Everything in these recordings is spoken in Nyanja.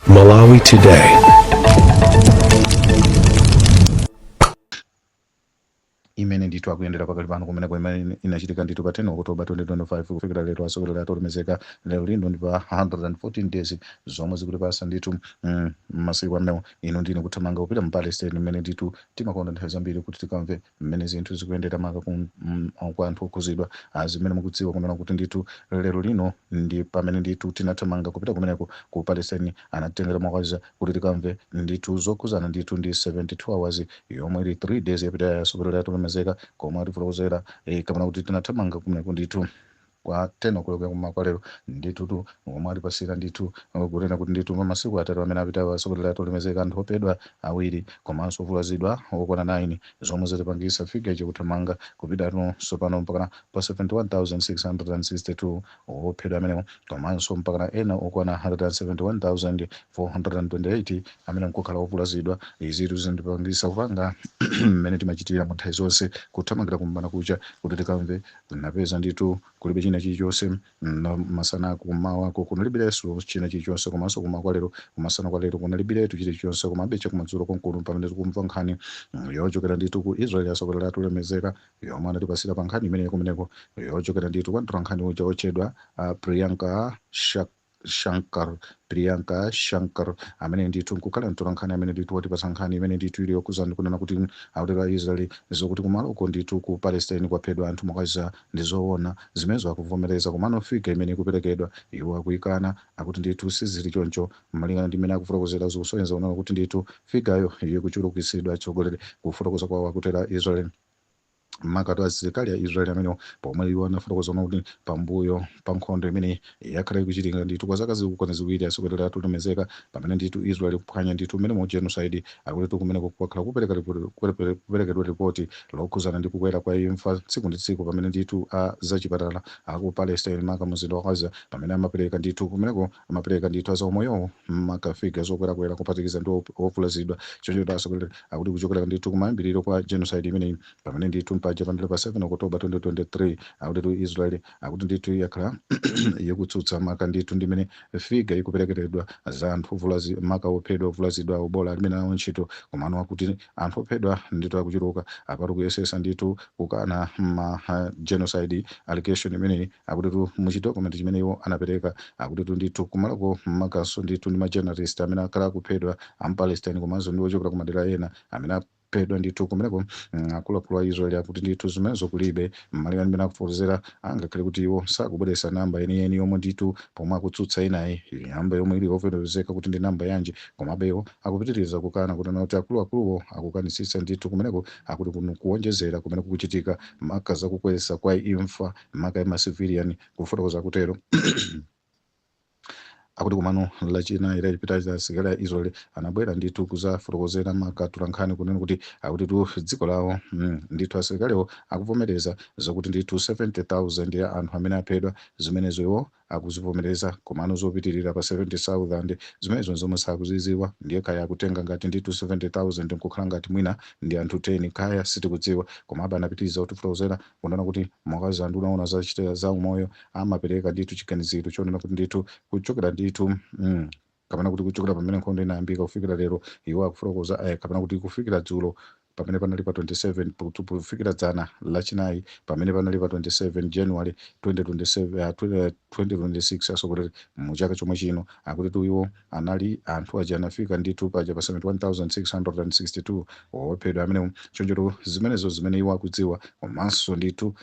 Malawi Today. Imene ndithu akuyendera pakali pano kumene imene inachitika ndithu pa 10 Oktoba 2025 kufikira lero asogolera atolemezeka lero lino ndi pa 114 days zomwe zikulipasa ndithu masiku amenewo ino ndine kuthamanga kupita mu Palestine mmene ndithu timakonda nthawi zambiri kuti tikamve mmene zinthu zikuyendera maka kwa anthu okhuzidwa zimene mukudziwa kunena kuti ndithu lero lino ndi pamene ndithu tinathamanga kupita kumeneko ku Palestine anatengera mwakaza kuti tikamve ndithu zokhuzana ndithu ndi 72 hours yomwe ili 3 days yapita yasogolera atolemezeka koma tifotokozera kapena kuti tinathamanga kumeneko ndithu kwa 10 Oktoba kumakwa lero ndithu omwe alipasira ndithu kunena kuti ndithu masiku atatu amene apita asogolera atolemezeka anthu ophedwa awiri komanso ovulazidwa okwana 9 zomwe zitipangisa fika chakuthamanga kupita sopano mpakana pa 71,662 ophedwa amenewo komanso mpakana ena okwana 171,428 amene nkukhala ovulazidwa. Izitu zindipangisa kupanga mmene timachitira mu nthawi zonse kuthamangira kumbana kucha kuti tikamve napeza ndithu kulibe china chilichonse masana kumawako kunalibireso china chilichonse komanso kumakwa lero kumasana kwa lero kunalibiretu chilichonse komabe chakumadzulo konkulu pamene tikumva nkhani yochokera ndithu ku Israeli asogolera atolemezeka yomwe anatipasira pa nkhani imene kumeneko yochokera ndithu kwa nkhani uja ochedwa Priyanka Shankar amene ndithu nkukhala mtolankhani amene ndithu watipasa nkhani imene ndithu ili yokuzana kunena kuti autera Israeli zokuti kumaloko ndithu ku Palestine kwaphedwa anthu mwakaza ndi zoona zimenezo akuvomereza koma anofika imene ikuperekedwa iwo akuyikana akuti ndithu sizili choncho malingana ndi imene akufotokozera zosoyenza kunena kuti ndithu figayo iyo kuchulukisidwa atsogoleri kufotokoza kwawo akutera Israeli makatu asilikali ya Israeli amene pomwe iwo anafotokoza kuti pambuyo pa nkhondo imene yakhala ikuchitika ndithu kwa zaka zikukwana ziwiri asogolera atolemezeka pamene ndithu Israeli kuphwanya ndithu mmene mu genocide akuti kumene kwakhala kuperekedwa ripoti lokhuzana ndi kukwera kwa imfa tsiku ndi tsiku pamene ndithu zachipatala aku Palestine maka mzinda wa Gaza pamene amapereka ndithu kumeneko amapereka ndithu azamoyo makafiga zokwerakwera kupatikiza ndi ovulazidwa choncho asogolera akuti kuchokera ndithu kumayambiriro kwa genocide imene pamene ndithu Japan pa 7 Oktoba 2023 akuti Israeli akuti ndithu yakhala yekutsutsa maka ndithu ndimene figa ikuperekedwa za anthu ovulazidwa maka ophedwa ovulazidwa obola alimene nawo ntchito komano akuti anthu ophedwa ndithu akuchuluka apatu kuyesesa ndithu kukana ma genocide allegation imene akuti muchidokumenti chimene iwo anapereka akuti ndithu kumalako makaso ndithu ndi ma journalist amene akhala akuphedwa ampalestine komanso ndi ochokera kumadera ena amene pedwa ndithu kumeneko akuluakulu a Israeli akuti ndithu zimenezo kulibe malingana ndi mmene akufotokozera angakhale kuti iwo sakubweretsa namba yeniyeni yomwe ndithu pomwe akutsutsa inayi namba yomwe ili yovomerezeka kuti ndi namba yanji komabe iwo akupitiriza kukana kunena kuti akuluakuluwo akukanisitsa ndithu kumeneko akuti kuwonjezera kumene kukuchitika maka zakukweza kwa imfa maka ya civilian kufotokoza kutero akuti kumano lachina ira lipita asilikali ya Israeli anabwera ndithu kuzafotokozera makatulankhani kunena kuti akuti dziko lawo ndithu asilikaliwo akuvomereza zokuti ndithu 70,000 ya anthu amene aphedwa zimenezo iwo akuzivomereza komano zopitirira pa 70,000 zimenezo zomwe sakuziziwa ndiye kaya akutenga ngati ndithu 70,000 nkukhala ngati mwina ndi anthu 10 kaya sitikudziwa komabe anapitiriza kutifotokozera kunena kuti mwakazi anthu unaona zachitira za umoyo amapereka ndithu chiganiziro chonena kuti ndithu kuchokera ndithu kapena kuti kuchokera pamene nkhondo inayambika kufikira lero iwo akufotokoza kapena kuti kufikira dzulo pamene panali pa 27 kufikira dzana lachinayi pamene panali pa 27 January 2026 asogolera mu chaka chomwe chino akuti iwo anali anthu aja anafika ndithu paja pa 71,662 ophedwa amene choncho zimenezo zimene iwo akudziwa komanso ndithu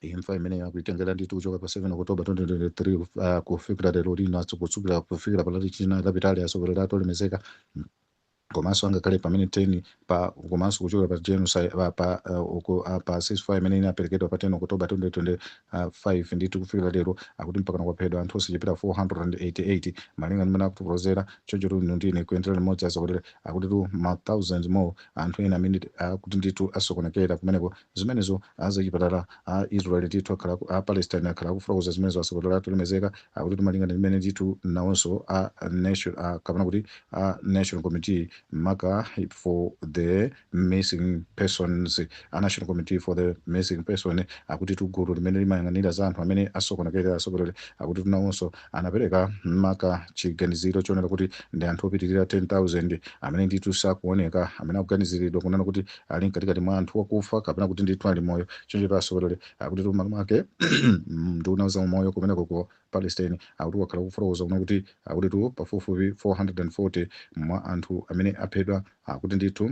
imfa imene yakuitengera ndithu kuchoka pa 7 Oktoba 2023 kufikira lero lino kutsukira kufikira palati china kapitali asogolera atolemezeka komanso angakhale pamene 10 pa komanso kuchokera pa genocide pa ceasefire imene inaperekedwa pa 10 Oktoba 2025 ndithu kufikira lero akuti mpaka kwaphedwa anthu osachepera 488 malingana ndi mmene akufotokozera choncho ndine kuyenderera limodzi asogolera akuti ma thousands more anthu ena amene akuti ndithu asokonekera kumeneko zimenezo azachipatala a Israel ndithu akhala a Palestine akhala kufotokoza zimenezo asogolera atolemezeka akuti malingana ndi mmene ndithu nawonso a nation kapena kuti a national committee maka for the missing persons, a national committee for the missing person, akuti gulu limene limayang'anira za anthu amene asokonekera asogoleri akuti tunawonso anapereka maka chiganiziro chonera kuti ndi anthu opitirira 10,000 amene ndithu sakuoneka, amene akuganiziridwa kunena kuti ali mkatikati mwa anthu akufa kapena kuti ndithu ali moyo. Choncho asogoleri akuti malo make nduna za umoyo kumeneko ku Palestine akuti wakhala kufotokoza kuna kuti akuti pafupifupi 440 mwa anthu amene aphedwa akuti ndithu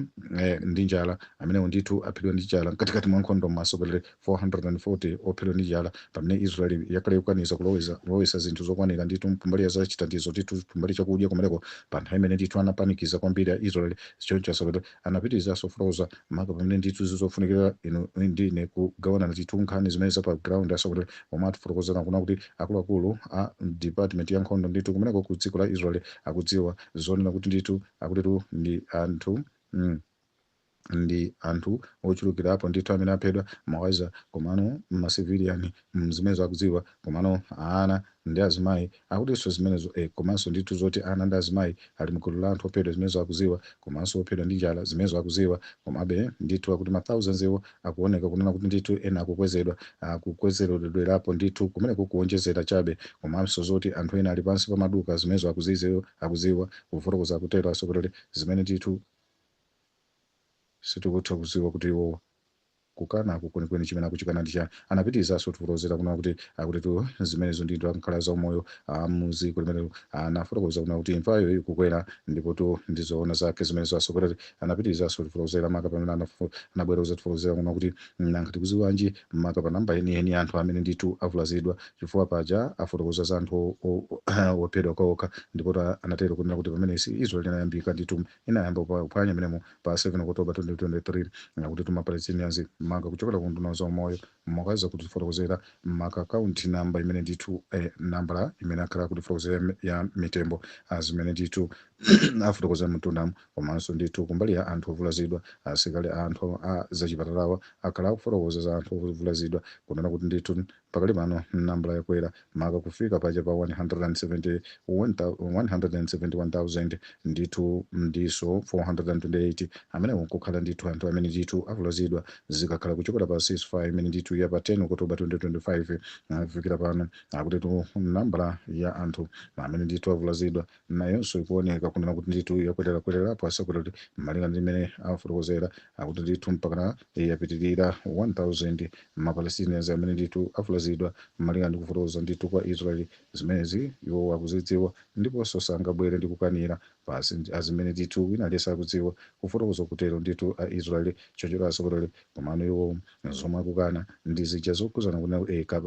ndi njala, amenewo ndithu aphedwa ndi njala mkatikati mwa nkhondo masogoleri 440 ophedwa ndi njala, pamene Israel yakhala ikukaniza kulowesa zinthu zokwanira ndithu mbali ya zachithandizo ndithu mbali chakudya kumeneko pa nthawi imene ndithu anapanikiza kwambiri ya Israel. Choncho asogoleri anapitirizaso kufotokoza maka pamene ndithu zizofunikira inu ndine kugawana ndithu nkhani zimene za pa ground asogoleri omwe atifotokozana kuna kuti akuluakulu a department ya nkhondo ndithu kumeneko ku dziko la Israel akudziwa zonena kuti ndithu akuti ndi anthu ochulukirapo ndithu amene aphedwa mawaza komano masiviliani zimene akudziwa komano ana ndi azimayi akutinso zimenezo komanso ndithu zoti ana ndi azimayi ali mgulu la anthu ophedwa zimenezo akudziwa, komanso ophedwa ndi njala zimenezo akudziwa, komabe ndithu akuti ma thousands iwo akuoneka kunena kuti ndithu ena akukwezeredwerapo ndithu kumeneko kuonjezera chabe, komanso zoti anthu ena ali pansi pa maduka zimenezo akudziwa kufotokoza akutero asogoleri zimene ndithu sitikutha kudziwa kuti iwo kukana kwenikweni chimene akuchikana ndi chani. Anapitirizaso kufotokozera kuna kuti akuti zimenezo ndithu ankhala za umoyo muziko limene anafotokoza kuna kuti imfayo ikukwera ndipo ndizoona zake zimenezo asogoleri. Anapitirizaso kufotokozera maka pamene anabwera kufotokozera kuna kuti nankati kuziwanji maka pa namba yeniyeni anthu amene ndithu avulazidwa chifukwa paja afotokoza za anthu ophedwa okha, ndipo anatero kunena kuti pamene Israel inayambika ndithu inayamba kuphwanya menemo pa 7 October 2023 akuti Palestinians maka kuchokera ku nduna za umoyo mwakaza kuti fotokozera maka akaunti namba imene ndithu nambala imene akhala kuti fotokozera ya mitembo zimene ndithu afotokozera mtundamo, komanso ndithu kumbali ya anthu ovulazidwa asikali anthu zachipatalawa akhala kufotokoza za anthu ovulazidwa kunena kuti ndithu pakali pano nambala yakwera maka kufika paja pa 171,000 ndithu ndiso 428 amene kukhala ndithu anthu amene ndithu avulazidwa zikakhala kuchokera pa ceasefire imene ndithu ya pa 10 October 2025 kufikira pano akuti nambala ya anthu amene ndithu avulazidwa nayonso ikuoneka kunena kuti ndithu yakwererapo asakuti malinga ndi imene afotokozera akuti ndithu mpaka yapitirira 1,000 Palestinians amene ndithu avulazidwa malinga ndi kufotokoza ndithu kwa Israel zimenezi iwo akuzidziwa ndiponso sangabwere ndi kukanira pasi azimene ndithu wina aliyense akudziwa kufotokoza kutero ndithu a Israel chochera asogoleri komano iwo zomwe akukana ndi zija zokuzana kuna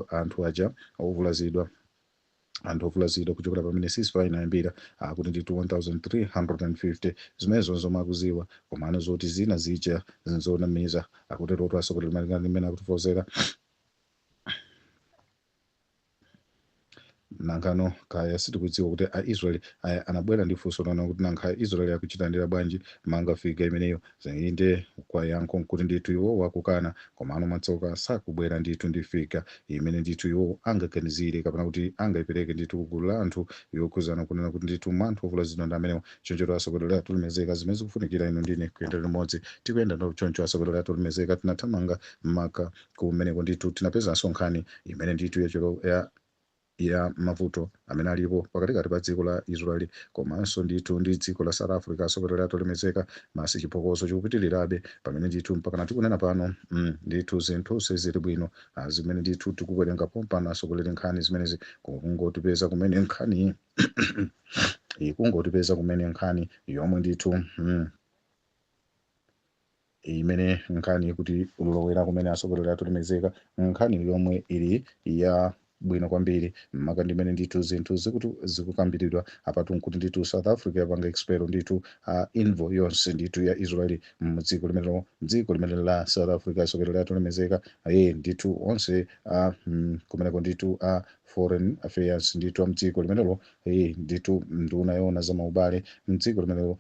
anthu aja ovulazidwa kuchokera pamene ceasefire inayambira akuti ndithu 1,350 zimenezo zomwe akuziwa komano zoti zina zija zinzonamiza akutero kuti asogoleri malinga ndi imene akutifozera nankano kaya sitikudziwa kuti Israel anabwera ndi funso lona kuti nankha Israel akuchitandira bwanji mangafika imeneyo zainde kwa yankho kuti ndithu iwo wakukana komano matsoka sakubwera ndithu ndifika imene ndithu iwo angaganizire kapena kuti angaipereke ndithu kugulu la anthu yokuzana kunena kuti ndithu anthu ovulazidwa ndi amenewo. Choncho asogoleri atulimezeka zimene zikufunikira ino ndine kuyenda limodzi tikuyenda ndo choncho asogoleri atulimezeka tinathamanga maka kumeneko ndithu tinapezanso nkhani imene ndithu ya mavuto amene alipo pakatikati pa dziko la Israel komanso ndithu ndi dziko la South Africa. Asogoleri atolemezeka masi chiphokoso chikupitirirabe pamene ndithu mpaka tikunena pano ndithu zinthu sizili bwino zimene ndithu tikuwerenga pompano asogoleri nkhani zimenezi kungotipeza kumene nkhani ikungotipeza kumene nkhani yomwe ndithu imene nkhani kuti ulowera kumene asogoleri atolemezeka nkhani yomwe ili ya bwino kwambiri maka ndimene ndithu zinthu zikukambiridwa apatu nkuti ndithu South Africa yapanga expel ndithu invo yonse ndithu ya Israel mdziko limene la South Africa. Asogoleri atolemezeka ndithu onse kumeneko ndithu foreign affairs ndithu mdziko limenelo ndithu nduna yona za maubale mdziko limenelo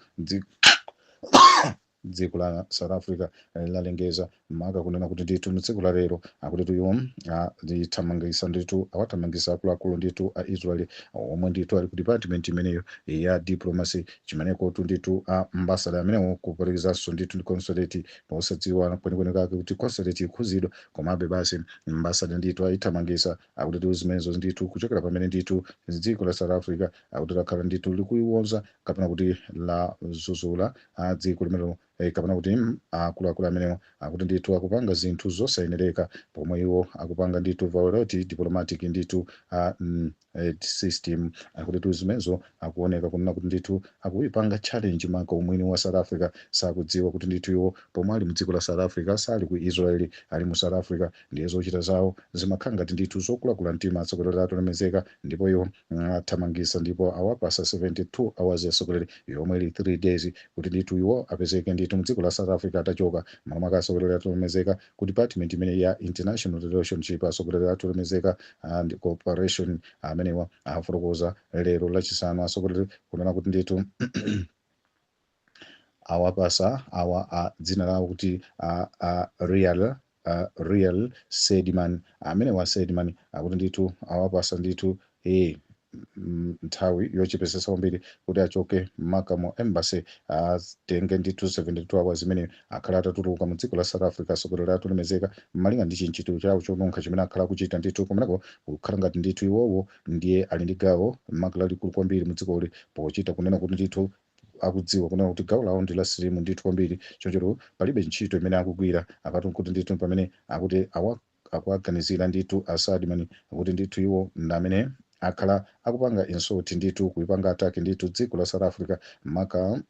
dziko la South Africa lalengeza maka kunena kuti ndithu mtsiku la lero akuti iwo lithamangisa ndithu awathamangisa akuluakulu ndithu a Israel omwe ndithu ali ku department imeneyo ya diplomacy chimeneko tu ndithu ambassador amenewo kuperekezanso ndithu ndi consulate posadziwa kwenikweni kake kuti consulate ikhuzidwa komabe basi ambassador ndithu ayithamangisa akuti zimenezo ndithu kuchokera pamene ndithu dziko la South Africa akuti lakhala ndithu likuiwonza kapena kuti la zuzula dziko limenelo kapena kuti akuluakulu amenewo akuti ndithu akupanga zinthu zosayenereka pomwe iwo akupanga ndithu violate diplomatic ndithu system akuti zimenezo akuoneka kunena kuti ndithu akuyipanga challenge maka umwini wa South Africa sakudziwa kuti ndithu iwo pomwe ali mdziko la South Africa sali ku Israel ali mu South Africa ndiye zochita zawo zimakhala ngati ndithu zokulakula mtima atsogoleri atolemezeka ndipo iwo athamangisa ndipo awapasa 72 hours yasogoleri yomwe ili 3 days kuti ndithu iwo apezeke ndithu mdziko la South Africa atachoka makamaka atsogoleri atolemezeka ku department imene ya international relationship atsogoleri atolemezeka and cooperation amenewa afotokoza lero lachisanu atsogoleri kunena kuti ndithu awapasa awa dzina lawo kuti real Sedman amene wa Sedman akuti ndithu awapasa ndithu nthawi yochepesesa kwambiri kuti achoke m'makamo embassy atenge ndithu 72 hours imene akhala atatuluka mu dziko la South Africa atsogoleri atolemezeka malinga ndi chintchito chawo chonunkha chimene akhala kuchita ndithu kumeneko kukhala ngati ndithu iwowo ndiye ali ndi gawo makala likulu kwambiri mu dzikoli pochita kunena kuti ndithu akudziwa kunena kuti gawo lawo ndi la sirimu ndithu kwambiri chonchero palibe ntchito imene akugwira apatu kuti ndithu pamene akuti akuaganizira ndithu Sedman akuti ndithu iwo ndi amene akhala akupanga insult ndithu kuipanga attack ndithu dziko la South Africa maka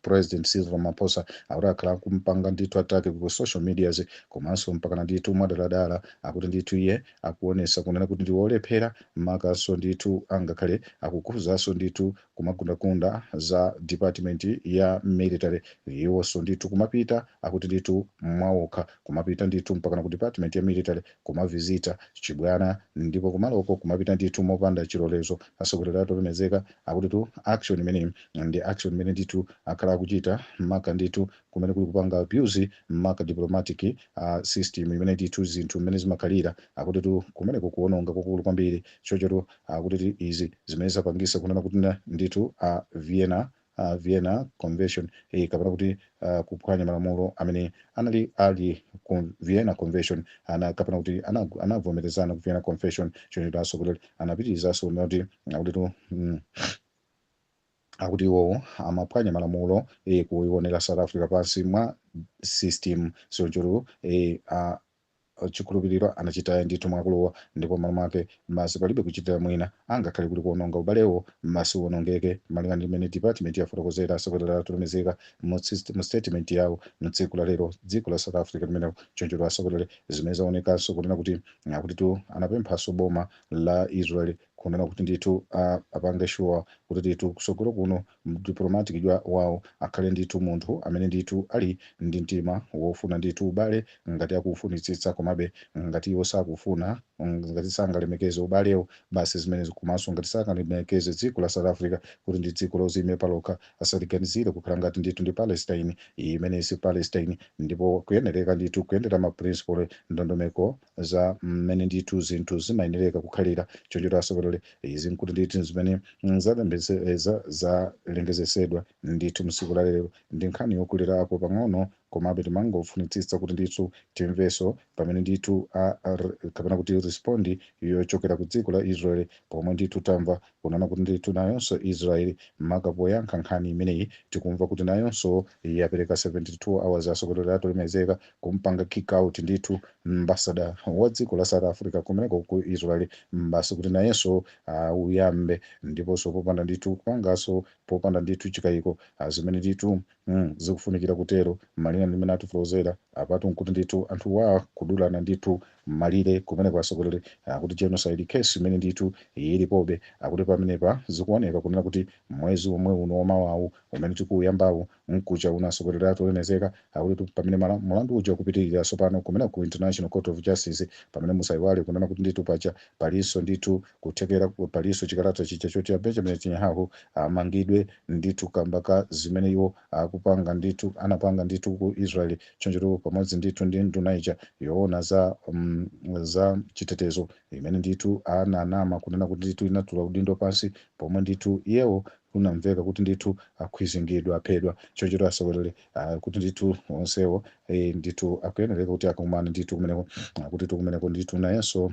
President Cyril Ramaphosa akuti akhala kumpanga ndithu atake ku social medias komanso mpakana ndithu mwadaladala akuti ndithu iye akuonesa kunena kuti ndi wolephera makaso ndithu angakhale akukhuzanso ndithu kumagundakunda za department ya military iwonso ndithu kumapita akuti ndithu mwawokha kumapita ndithu mpakana ku department ya military kumavizita chibwana ndipo kumaloko kumapita ndithu mopanda chilolezo atsogoleri atolemezeka akuti tu action imene ndi action imene ndithu akhala akuchita maka ndithu kumene kuli kupanga abuse maka diplomatic system imene ndithu zinthu mmene zimakhalira akuti tu kumene kukuononga kukulu kwambiri chochero akuti izi zimene zapangisa kunena kuti ndithu Vienna Convention kapena kuti kuphwanya malamulo amene ali ku Vienna Convention kapena kuti anavomerezana ku Vienna Convention choncho atsogoleri anapitirizaso kuti akuti iwowo amaphwanya malamulo kuionera South Africa pansi mwa system choncho chikhulupiriro anachita ndithu mwakulowa ndipo malo mwake masi palibe kuchitira mwina angakhale kuti kuononga ubalewo masi uonongeke malinga ndi mmene department yafotokozera atsogoleri atolemezeka mu statement yawo mtsiku la lero dziko la South Africa limene choncho atsogoleri zimene zaonekanso kunena kuti tu anapemphanso boma la Israel kunena kuti ndithu apange sure kuti ndithu kusogolo kuno diplomatic wawo akhale ndithu munthu amene ndithu ali ndi mtima wofuna ndithu ubale ngati akufunitsitsa komabe ngati iwo sakufuna ngati sangalemekeze ubalewo basi zimene komanso ngati sangalemekeze dziko la South Africa kuti ndi dziko lozime palokha asaliganizire kukhala ngati ndithu ndi Palestine imene si Palestine ndipo kuyenereka ndithu kuyendera ma principle ndondomeko za mmene ndithu zinthu zimayenereka kukhalira choncho atsogoleri izi nkuti ndithu zimene zalengezesedwa ndithu msiku la lero ndi nkhani yokulirapo pang'ono komabe timangofunitsitsa kuti ndithu timveso pamene ndithu kapena kuti respondi yochokera ku dziko la Israel pomwe ndithu tamva kunena kuti ndithu nayonso Israel maka poyankha nkhani imeneyi tikumva kuti nayonso yapereka 72 hours atsogoleri atolemezeka kumpanga kick out ndithu ambassador wa dziko la South Africa kumeneko ku Israel mbasi kuti nayenso uyambe ndiponso popanda ndithu kupanganso popanda ndithu chikayiko zimene ndithu zikufunikira kutero malinga malinga ndimene atifotokozera apatu nkuti ndithu anthu wa kudulana ndithu malire kumene kwasogoleri akuti genocide case imene ndithu ilipobe akuti pamenepa zikuoneka kunena kuti mwezi omwe uno wamawawu umene tikuyambawu mkucha unasogoleri atolemezeka akuti pamene mulandu uja kupitirira sopano kumene ku International Court of Justice pamene musaiwale kunena kuti ndithu pacha palinso ndithu kuthekera palinso chikalata chija choti Benjamin Netanyahu amangidwe ndithu kambaka zimene iwo akupanga ndithu anapanga ndithu ku Israeli chonjero pamodzi ndithu ndi nduna ija yoona za chitetezo imene ndithu ananama kunena kuti ndithu inatula udindo pansi pomwe ndithu iyewo unamveka kuti ndithu akhwizingidwa aphedwa chonjero asogoleri kuti ndithu onsewo ndithu akuyenereka kuti akumane ndithu kumeneko kuti kumeneko ndithu nayenso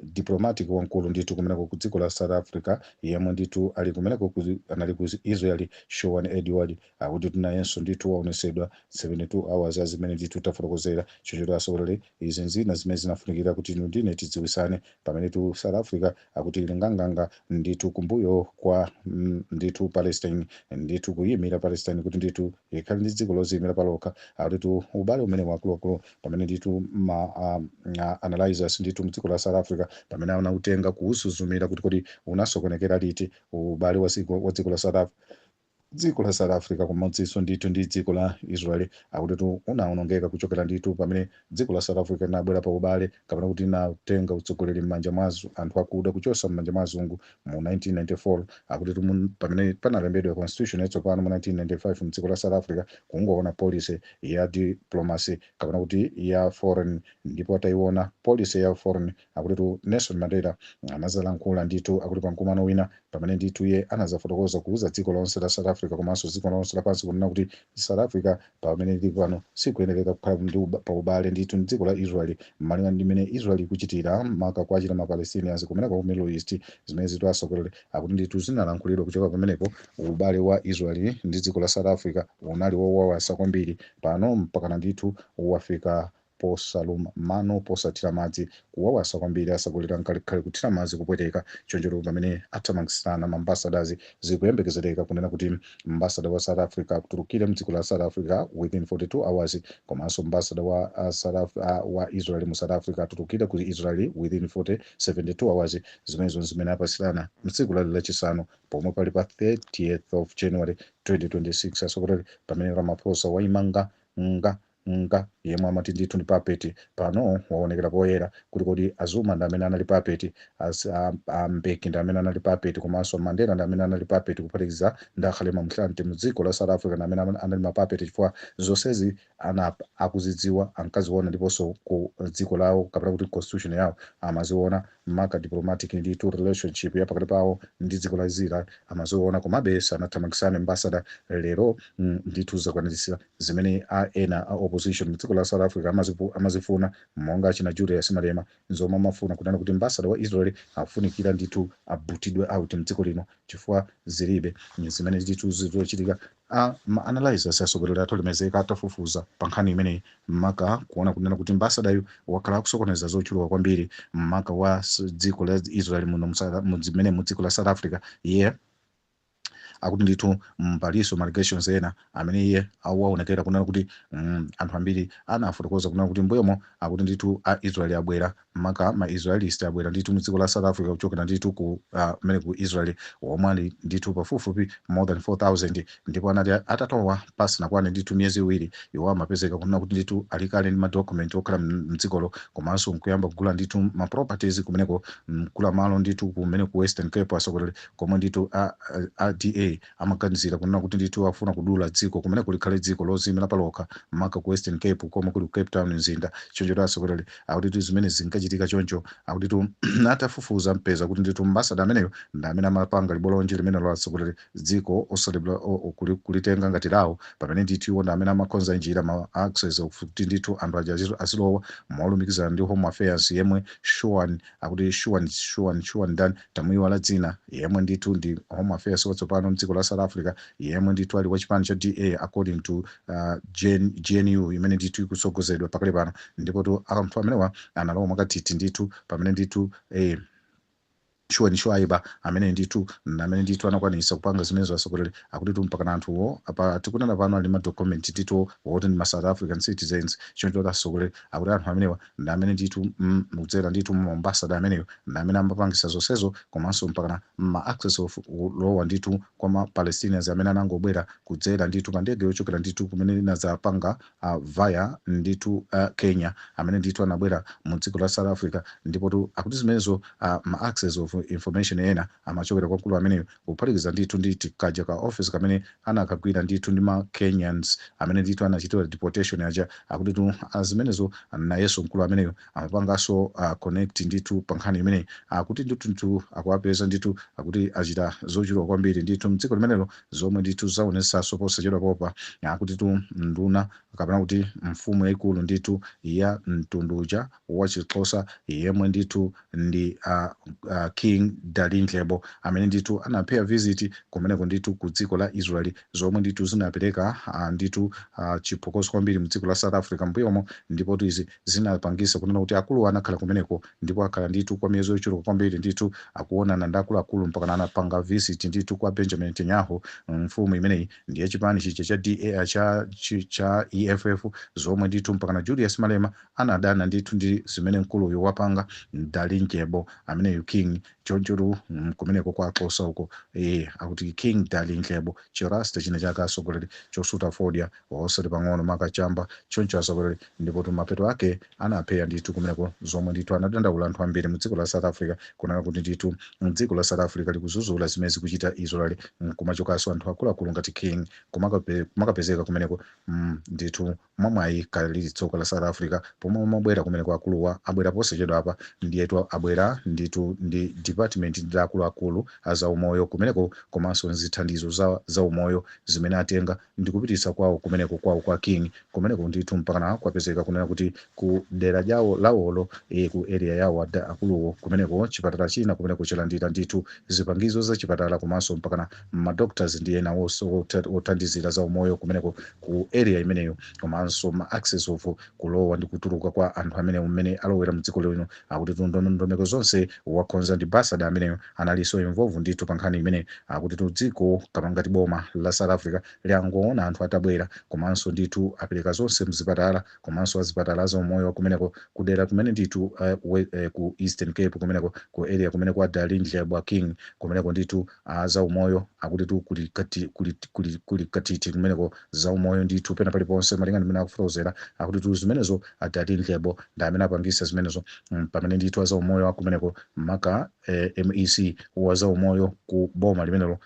diplomatic wankulu ndithu kumeneko ku dziko la South Africa yemwe ndithu ali kumeneko anali ku Israeli Shawn Edward akuti tunayenso ndithu waonesedwa 72 hours azimene ndithu tafotokozera chonjero asogoleri izi nzina zimene zinafunikira kuti inu ndine tidziwisane pamene tu South Africa akuti ilinganganga ndithu kumbuyo kwa ndithu Palestine ndithu kuyimira Palestine kuti ndithu ikhali ndi dziko loziyimira palokha akuti tu ubale umene wakuluakulu pamene ndithu analyzers ndithu mdziko la South Africa pamene anautenga kuusuzumira kuti kodi unasokonekera liti ubale wa dziko la South Africa kumodzinso ndithu ndi dziko la Israeli akuti unaonongeka kuchokera ndithu pamene dziko la South Africa linabwera pa ubale kapena kuti inatenga utsogoleri m'manja mwa anthu akuda kuchosa m'manja mwa azungu mu 1994 akuti pamene panalembedwa constitution yatsopano mu 1995 mdziko la South Africa kungoona policy ya diplomacy kapena kuti ya foreign ndipo ataiona policy ya foreign akuti Nelson Mandela anazalankhula ndithu akuti pamkumano wina pamene ndithu iye anazafotokoza kuuza dziko lonse la South Africa komanso dziko lonse lapansi kunena kuti South Africa pamene ndili pano sikuyenereka kukhala pa ubale ndithu dziko la Israeli malinga ndi mmene Israeli ikuchitira maka kwachita ma Palestinians kumeneko ku Middle East zimene zitu asogoleri akuti ndithu zinalankhulidwa kuchoka pamenepo ubale wa Israeli ndi dziko la South Africa unali wowawasa kwambiri pano mpakana ndithu wafika posaluma mano posathira madzi kuwawasa kwambiri asagolera nkalikhale kuthira madzi kupweteka chonjero pamene athamangisana ambassadors zikuyembekezereka kunena kuti ambassador wa South Africa akutulukire mdziko la South Africa within 42 hours komanso ambassador wa Israel mu South Africa atulukire ku Israel within 72 hours zimenezo zimene apasirana mtsiku lachisanu pomwe pali pa 30th of January 2026 asogolera pamene Ramaphosa waimanga yemwe amati ndithu ndi papeti pano waonekera poyera kuti kodi Azuma ndi amene anali papeti Mbeki ndi amene anali papeti komanso Mandela ndi amene anali papeti kuphatikiza ndi Kgalema Motlanthe mu dziko la South Africa ndi amene anali mapapeti chifukwa zonsezi akuzidziwa ankaziona ndiponso ku dziko lawo kapena kuti constitution yawo amaziona maka diplomatic ndithu relationship ya pakati pawo ndi dziko la Israel amaziona komabe sanathamangisane ambassador lero ndithu zakwanirisa zimene ena opposition mdziko la South Africa amazifuna monga china Julius Malema nzoma amafuna kunena kuti ambassador wa Israel afunikira ndithu abutidwe out mdziko lino chifukwa zilibe zimene ndithu zizochitika analyzers asogolera atolemezeka atafufuza pa nkhani imeneyi maka kuona kunena kuti ambassador wakhala akusokoneza zochuluka kwambiri maka wa dziko la Israel muno muzimene mu dziko la South Africa akuti ndithu mpaliso allegations ena amene iye awaonekera kunena kuti anthu ambiri anafotokoza kunena kuti mbuyomo akuti ndithu Israel abwera maka ma Israelist abwera ndithu mu dziko la South Africa kuchokera ndithu ku mene ku Israel omwe ali ndithu pafupifupi more than 4000 ndipo anati atatowa pasina kwane ndithu miyezi iwiri iwo amapezeka kunena kuti ndithu alikale ndi madocument okhala mdzikolo komanso nkuyamba kugula ndithu ma properties kumeneko kula malo ndithu kumene ku Western Cape asogolere komwe ndithu RDA amaganizira kunena kuti ndithu afuna kudula dziko kumene kulikhale dziko lozimira palokha maka ku Western Cape komwe kuli ku Cape Town mzinda chonjero asogolere akuti zimene zinkachitika choncho akuti atafufuza mpeza kuti ndithu ambassador ameneyo ndi amene amapanga libolonje limene lasogolere dziko osalibula kulitenga ngati lawo pamene ndithu iwo ndi amene amakonza njira ma access kuti ndithu anthu aja azilowa molumikizana ndi Home Affairs yemwe Shawn akuti Shawn dan tamuiwala dzina yemwe ndithu ndi Home Affairs watsopano mdziko la South Africa yemwe ndithu ali wachipani cha DA according to GNU imene ndithu ikusogozedwa pakale pano ndipo anthu amenewa analowa mwakathithi ndithu pamene ndithu shuwa ni shwaiba amene ndithu anakwanisa kupanga zimene zasokolera akuti mpaka anthuwo apa tikunena pano ali madocument tito woti ndi ma South African citizens choncho asokolera akuti anthu amenewa ndi amene ndithu mukudzera ndithu maambassador ameneyo ndi amene amapangisa zonsezo komanso mpaka ma access of lowa ndithu kwa ma Palestinians amene anangobwera kudzera ndithu pa ndege yochokera ndithu kumene inazapanga via ndithu Kenya amene ndithu anabwera mu dziko la South Africa ndipo akuti zimenezo ma access of information ena amachokera kwa mkulu ameneyo kuphatikiza ndithu ndi kaja ka office kamene anakagwira ndithu ndi ma Kenyans amene ndithu anachitira deportation aja akuti zimenezo nayenso mkulu ameneyo amapanganso connect ndithu pa nkhani imeneyi akuti ndithu akuwapeza ndithu akuti achita zochuluka kwambiri ndithu mdziko limenelo zomwe ndithu zaonesanso posachedwa popa akuti nduna kapena kuti mfumu yaikulu ndithu ya mtunduja wachixhosa yemwe ndithu ndi King Dalindyebo amene ndithu anapea visit kumeneko ndithu ku dziko la Israeli zomwe ndithu zinapereka ndithu chiphokoso kwambiri mu dziko la South Africa mbuyomo ndipo izi zinapangisa kunena kuti akulu anakhala kumeneko ndipo akhala ndithu kwa miyezi yochuluka kwambiri ndithu akuonana ndi akuluakulu mpaka anapanga visit ndithu kwa Benjamin Netanyahu mfumu imeneyi ndiye chipani cha EFF zomwe ndithu mpaka na Julius Malema anadana ndithu ndi zimene mkuluyu wapanga Dalindyebo ameneyu King chonchuru kumeneko kwa Xhosa uko akuti King Dalindyebo chirasta chine chakasogoleri chosuta fodya waosati pang'ono makachamba choncho asogoleri ndipo mapeto ake anapeya ndithu kumeneko zomwe ndithu anadandaula anthu ambiri mu dziko la South Africa kunena kuti ndithu dziko la South Africa likuzuzula zimene zikuchita Israel kumachokanso anthu akuluakulu ngati King kumakapezeka kumeneko ndithu mwamwayi kali tsoka la South Africa pomwe mabwera kumeneko akuluwa abwera posachedwa apa ndiyetu abwera ndithu ndi department ndi akuluakulu azaumoyo kumeneko komanso zithandizo za umoyo zimene atenga ndikupitisa kwawo kumeneko kwawo kwa King kumeneko ndithu mpaka kwapezeka kunena kuti ku dera lawolo ku area yawo akuluwo kumeneko chipatala china kumeneko chalandira ndithu zipangizo za chipatala komanso mpaka ma doctors ndi ena othandizira za umoyo kumeneko ku area imeneyo komanso ma access of kulowa ndi kutuluka kwa anthu amene mmene alowera mu dziko lino akuti ndondomeko zonse wakonza ndi ambassador ameneyo analiso involve ndithu pa nkhani imene akuti dziko kapangati boma la South Africa liangoona anthu atabwera komanso ndithu apereka zonse mzipatala komanso azipatala za umoyo kumeneko kudera kumene ndithu ku Eastern Cape kumeneko ku area kumeneko kwa Dalindyebo King kumeneko ndithu za umoyo akuti kuli katiti kumeneko za umoyo ndithu pena paliponse malingana mmene akufulozera akuti zimenezo Dalindyebo ndi amene apangisa zimenezo pamene ndithu za umoyo kumeneko maka MEC wa za umoyo ku boma limenelo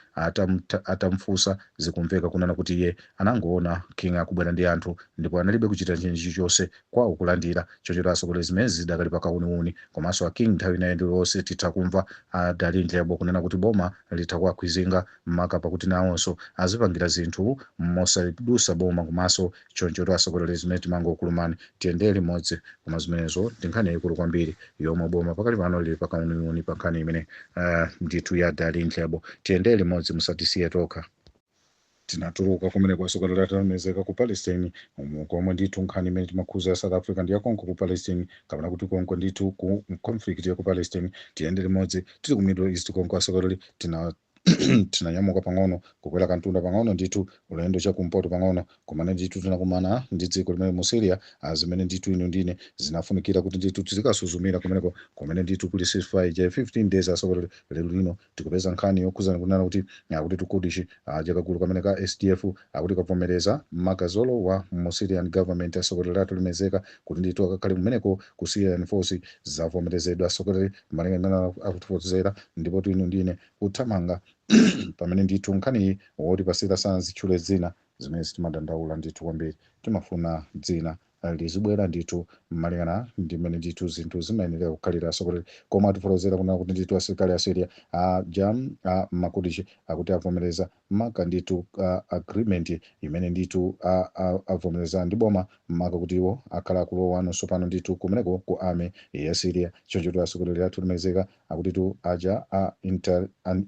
atamfusa zikumveka kunena kuti iye anangoona King akubwera ndi anthu ndipo analibe kuchita chinji chonse kwawo kulandira chochita asogolezi zimene zidakali pakauniuni komanso King nthawi inayi ndiyonse titha kumva Dalindyebo kunena kuti boma litha kwizinga maka pakuti nawonso azipangira zinthu mosadusa boma komanso choncho asogolezi zimene timangokulumani tiyendere limodzi koma zimenezo ndi nkhani yayikulu kwambiri yomwe boma pakali pano lili pakauniuni pa nkhani imene ndithu ya Dalindyebo tiyendere limodzi musatisiye tokha tinatuluka kumene kwasokolera tamezeka ku Palestine komwe ndithu nkhani imene timakhuza ya South Africa ndi yakonko ku Palestine kapena kuti konko ndithu ku conflict ya ku Palestine tiyendere limodzi tili ku Middle East konko asokolera tinanyamuka pang'ono kukwera kantunda pang'ono ndithu ulendo chakumpoto pang'ono komane ndithu tinakumana ndi dziko limene mu Syria zimene ndithu ino ndine zinafunikira kuti ndithu tizikasuzumira kumeneko komene ndithu kuli ceasefire ja 15 days asokolera lero lino tikupeza nkhani yokhuzana kunena kuti akuti tukudishi jakagulu kamene ka SDF akuti kavomereza makazolo wa mu Syrian government asokolera tulimezeka kuti ndithu akakhale kumeneko ku Syrian force zavomerezedwa asokolera malingana akutifozera ndipo ino ndine uthamanga pamene ndithu nkhani woti pasira sanzi tchule dzina zimene timadandaula ndithu kwambiri timafuna dzina lizibwera ndithu malingana ndi mmene ndithu zinthu zimayenera kukhalira asokolera koma atifolozera kunena kuti ndithu asilikali a Syria makudishi akuti avomereza maka ndithu agreement imene ndithu avomereza ndi boma maka kuti iwo akhala akulowa nonso pano ndithu kumeneko ku army ya Syria choncho asokolera tulimezeka akuti tu aja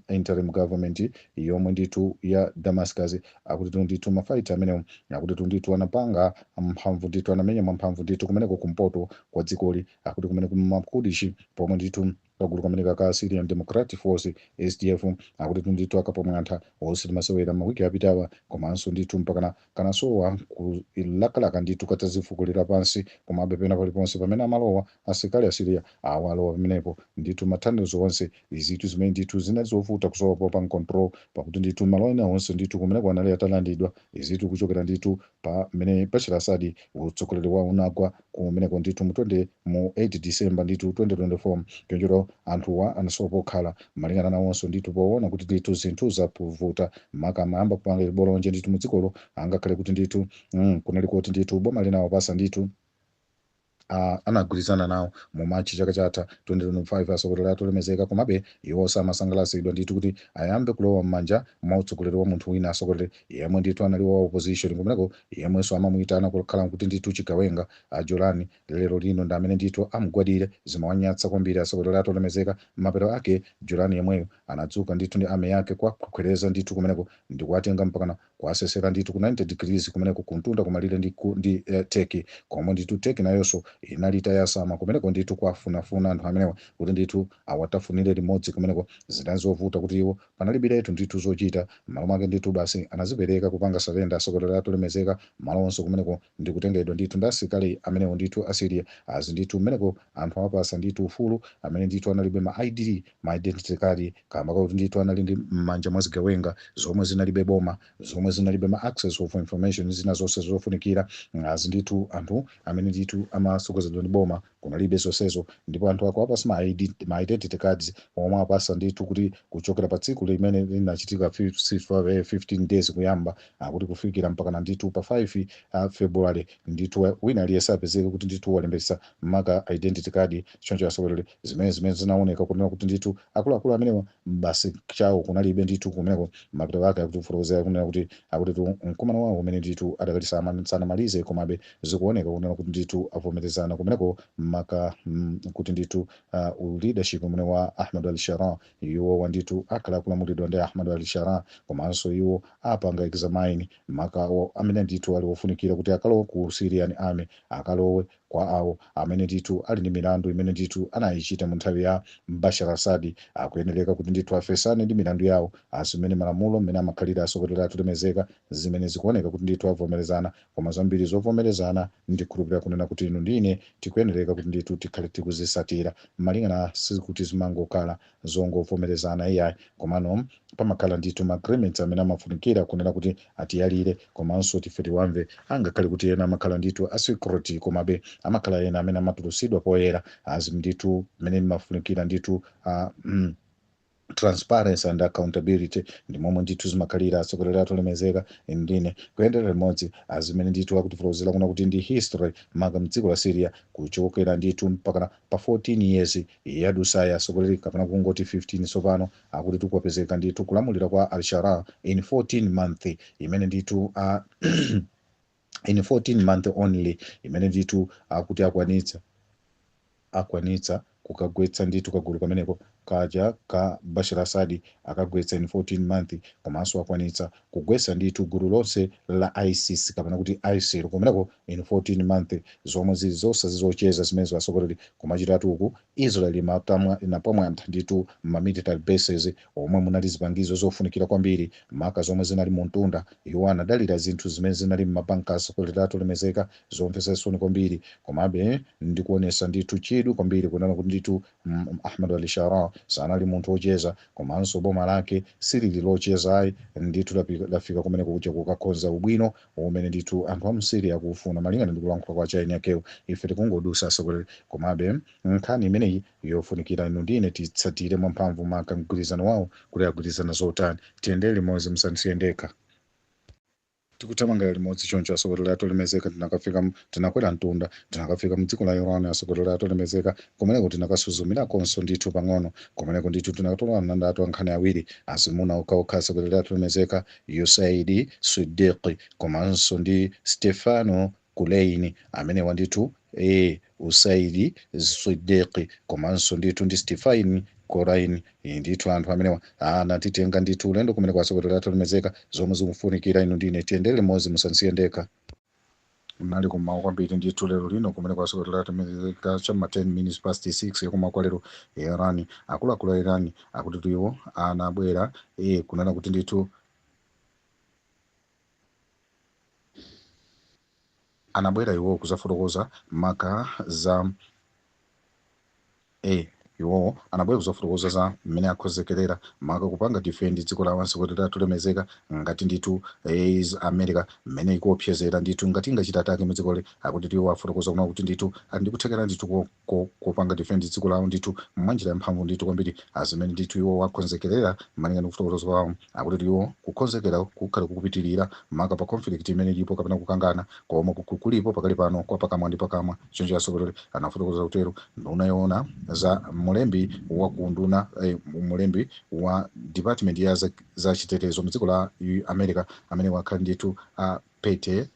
interim government yomwe ndithu ya Damascus akuti ndithu mafaita amene akuti ndithu anapanga mphamvu ndithu anamenya mphamvu ndithu kumeneko kumpoto kwa dzikoli akuti kumeneko makudishi pomwe ndithu kagulu kameneka ka Syrian Democratic Force SDF akuti ndithu akapamwantha osati masewera mawiki apitawa komanso ndithu mpakana kanasowa kulakalaka ndithu katazifukulira pansi komabe pena paliponse pamene amalowa asilikali a Syria awalowa pamenepo ndithu mathandizo onse izitu zimene ndithu zinali zovuta kusowa pa control pakuti ndithu malo ena onse ndithu kumeneko anali atalandidwa izitu kuchokera ndithu pamene Bashar Assad utsogoleri wawo unagwa kumeneko ndithu mu 8 December ndithu 2024 chonchero anthuwa anasowa pokhala malingana nawonso ndithu poona kuti ndithu zinthu zavuta maka amayamba kupanga libolonje ndithu mudzikolo angakhale kuti ndithu kunali kuti ndithu boma linawo pasa ndithu anagwirizana nawo mu Machi chaka chatha 2025 atsogoleri atolemezeka komabe iwo samasangalatsidwa ndithu kuti ayambe kulowa m'manja mwa utsogoleri wa munthu wina atsogoleri yemwe ndithu anali wa opposition kumeneko yemwenso amamuyitana kukhala kuti ndithu chigawenga Jolani lero lino ndi amene ndithu amugwadire zimawanyatsa kwambiri atsogoleri atolemezeka m'mapeto ake Jolani yemweyo anadzuka ndithu ndi ame yake kwakhwereza ndithu kumeneko ndikuwatenga mpakana kuasesera ndithu ku 90 degrees kumeneko kuntunda kumalire ndi Turkey komwe ndithu Turkey nayonso inalita yasama kumeneko ndithu kwafunafuna anthu amenewa kuti ndithu awatafunire limodzi kumeneko zinali zovuta kuti iwo panalibiretu ndithu zochita malo mwake ndithu basi anazipereka kupanga surrender atsogoleri atolemezeka malo onse kumeneko ndikutengedwa ndithu ndi asilikali amenewo ndithu a Syria azi ndithu kumeneko anthu amapasa ndithu ufulu amene ndithu analibe ma identity card kamba kuti ndithu anali ndi m'manja mwa zigawenga zomwe zinalibe boma zomwe zinalibe ma access of information zina zonse zofunikira azi ndithu anthu amene ndithu amasokozedwa ndi boma kunalibe zonsezo ndipo anthu ako apasa ma identity cards omwe apasa ndithu kuti kuchokera pa tsiku limene linachitika 15 days kuyamba kuti kufikira mpakana ndithu pa 5 February ndithu wina aliyese apezeke kuti ndithu walembesa maka identity card choncho atsogoleri zimene zinaoneka kunena kuti ndithu akuluakulu amenewa basi chawo kunalibe ndithu kumeneko mapeto ake akuti kunena kuti mkumano wawo umene ndithu adakali sanamalize komabe zikuoneka kunena kuti ndithu avomerezana kumeneko maka kuti ndithu leadership umene wa Ahmad al-Sharaa iwo wandithu akhala akulamulidwa ndi Ahmad al-Sharaa komanso iwo apanga examine maka amene ndithu ali wofunikira kuti akalowe ku Syrian Army akalowe kwa awo amene ndithu ali ndi milandu imene ndithu anayichita mu nthawi ya Bashar Assad akuyenereka kuti ndithu afesane ndi milandu yawo azimene malamulo mmene amakhalira atsogoleri atolemezeka zimene zikuoneka kuti ndithu avomerezana koma zambiri zovomerezana ndikhulupirira kunena kuti inu ndine tikuyenereka kuti ndithu tikhale tikuzisatira malingana sikuti zimangokhala zongovomerezana iyayi komano pamakhala ndithu ma agreements amene amafunikira kunena kuti atiyalire komanso tife tiwamve angakhale kuti ena amakhala ndithu asecurity komabe amakhala ena amene amatulusidwa poyera azi ndithu mmene mafunikira ndithu transparency and accountability ndi momwe ndithu zimakhalira atsogoleri atolemezeka ndine kuyendera limodzi azimene ndithu akutifuluzira kuna kuti ndi history maka mdziko la Syria kuchokera ndithu mpaka pa 14 years yadusaya atsogoleri kapena kungoti 15 sopano akuti tukwapezeka ndithu kulamulira kwa al-Sharaa in 14 month imene ndithu in 14 month only imene ndithu akuti akwanitsa kukagwetsa ndithu kagulu kameneko kaja ka Bashar Assad akagwetsa in 14 month komanso akwanitsa kugwetsa ndithu gulu lonse la ISIS kapena kuti ISIL kumeneko in 14 month zomwe zili zonse zizocheza zimene atsogoleri kumachitatu uku Israel inapamwantha ndithu ma military bases omwe munali zipangizo zofunikira kwambiri maka zomwe zinali mu mtunda iwo anadalira zinthu zimene zinali m'mabanka atsogoleri atolemezeka zomvetsa chisoni kwambiri komabe ndikuonesa ndithu chidwi kwambiri kunena kuti ndithu Ahmad al-Sharaa sanali munthu wocheza komanso boma lake silili locheza ayi ndithu lafika kumeneko kuja kukakonza ubwino umene ndithu anthu a mu Syria akufuna malingana ndi kulankhula kwa China yakewo ife tikungodusa atsogoleri komabe nkhani imeneyi yofunikira inu ndine titsatire mwamphamvu maka mgwirizano wawo kuti agwirizana zotani tiyendere limodzi musanisiyendeka tikuthamanga limodzi choncho atsogoleri atolemezeka tinakwera mtunda tinakafika mdziko la Iran atsogoleri atolemezeka kumeneko tinakasuzumirakonso ndithu pang'ono kumeneko ndithu tinatola mndandatu ankhani awiri azimuna okhaokha atsogoleri atolemezeka Usaid Siddiqui komanso ndi Stefano Kuleini amene wandithu Usaid Siddiqui komanso ndithu ndi Stefano Kuleini ndithu anthu amenewa anatitenga ndithu ulendo kumeneko atsogoleri atolemezeka zomwe zikufunikira inu ndine tiyendere limodzi musanisiyendeka mnali kummawa kwambiri ndithu lero lino kumene kwasokolera tamika chamma 10 minutes past 6 yakumawa kwa lero Iran akuluakulu a Iran akuti iwo anabwera kunena kuti ndithu anabwera iwo kuzafotokoza maka za iwowo anabwera kuzafotokoza za mmene akhozekerera maka kupanga defend dziko lawansi kuti latulemezeka ngati ndithu America mmene ikuopsezera ndithu ngati ingachita atake mudzikoli akuti tiwo afotokoza kuna kuti ndithu ali ndikuthekera ndithu kupanga defend dziko lawo ndithu mmanjira yamphamvu ndithu kwambiri azimene ndithu iwo wakonzekerera malingana kufotokoza kwawo akuti iwo kukonzekera kukhala kukupitirira maka pa conflict imene ilipo kapena kukangana koma kulipo pakali pano kwa pakamwa ndi pakamwa choncho asogoleri anafotokoza kutero nduna yoona za mulembi wa kunduna mulembi wa department ya za chitetezo mdziko la America amene wakhala ndithu Pete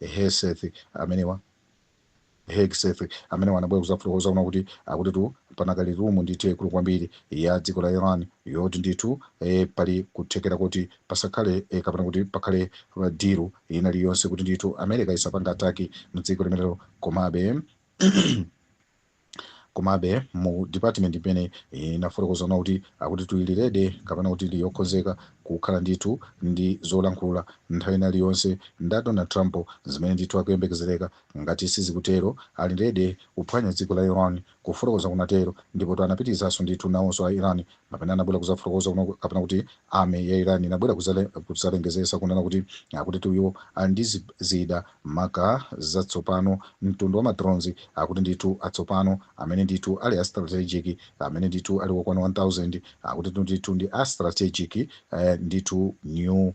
Hegseth amene wanabwera kuzafotokoza kuna kuti akuti tu panakali rumu ndithu ikulu kwambiri ya dziko la Iran yoti ndithu pali kuthekera kuti pasakhale kapena kuti pakhale diru ina iliyonse kuti ndithu America isapanga ataki mdziko limenelo komabe mu department imene inafotokoza kuti akuti tuyilirede kapena kuti liyokhozeka kukhala ndithu ndi zolankhula nthawi ina iliyonse nda Donald Trump zimene ndithu akuyembekezereka ngati sizikutero ali rede kuphwanya dziko la Iran kufotokoza kunatero ndipo anapitizanso ndithu nawonso a Iran mapena anabwera kuzafotokoza kapena kuti ame ya Iran inabwera kuzalengezesa kunena kuti akuti tuyo ali ndi zida maka zatsopano mtundu wa madrones akuti ndithu atsopano amene ndithu ali a strategic amene ndithu ali wokwana 1000 akuti ndithu ndi a strategic ndithu new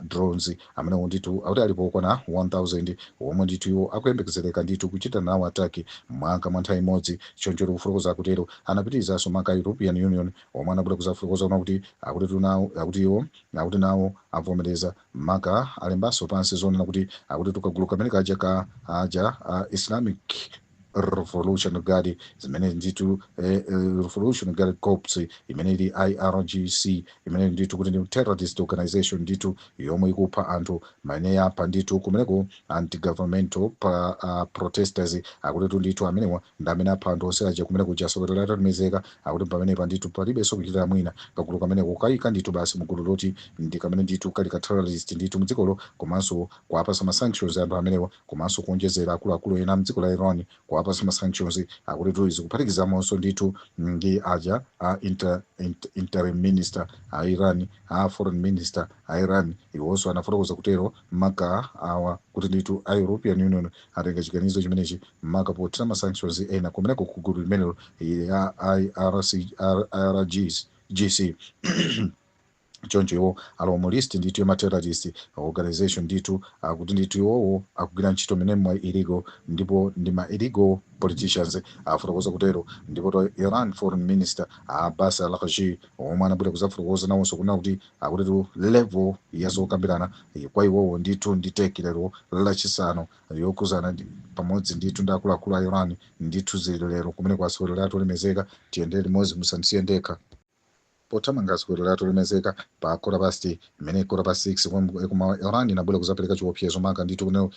drones amene ndithu akuti alipo wokwana 1000 omwe ndithu iwo akuyembekezereka ndithu kuchita nawo ataki mwaka mwa nthawi imodzi choncho kufotokoza kutero anapitizanso maka European Union omwe anabwera kuzafotokoza kuti akuti nawo avomereza maka alembanso pansi zonena kuti akuti tukagulu kamene kaja Islamic Revolution Guard zimene ndithu Revolution Guard Corps imene ili IRGC imene ndithu kuti ndi terrorist organization ndithu yomwe ikupha anthu maene yapa ndithu kumeneko anti-governmental protesters akuti ndithu amenewa ndi amene apha anthu onse aja kumeneko jasokolera atalemezeka akuti pamenepa ndithu palibenso kuchitira mwina kagulu kameneko kayika ndithu basi mugulu loti ndi kamene ndithu kali ka terrorist ndithu mdzikolo komanso kuapasa ma sanctions anthu amenewa komanso kuonjezera akuluakulu ena mdziko la Iran kuapasa ma sanctions akuti izi kuphatikizamonso ndithu ndi aja interim minister a Iran foreign minister a Iran iwonso anafotokoza kutero maka awa kuti ndithu a European Union atenga chiganizo chimenechi maka pothira ma sanctions ena kumeneko kugulu limenelo ya IRGC choncho iwo alowa mu list ndithu ya terrorist organization ndithu akuti ndithu iwowo akugwira ntchito mwa illegal ndipo ndi ma illegal politicians afotokoza kutero ndipo Iran foreign minister Abbas Araghchi omwe anabwera kuzafotokoza nawonso kuna kuti akuti level ya zokambirana kwa iwowo ndithu ndi tekilero lachisanu yokuzana pamodzi ndithu ndi akuluakulu a Iran ndithu zili lero kumene kwasokolera atolemezeka tiyendere limodzi musandisiye ndekha pothamanga aswero atolemezeka pa kota pasti imene kota pa 6 kuma Iran inabwera kuzapereka chiopsezo maka ndithu kunena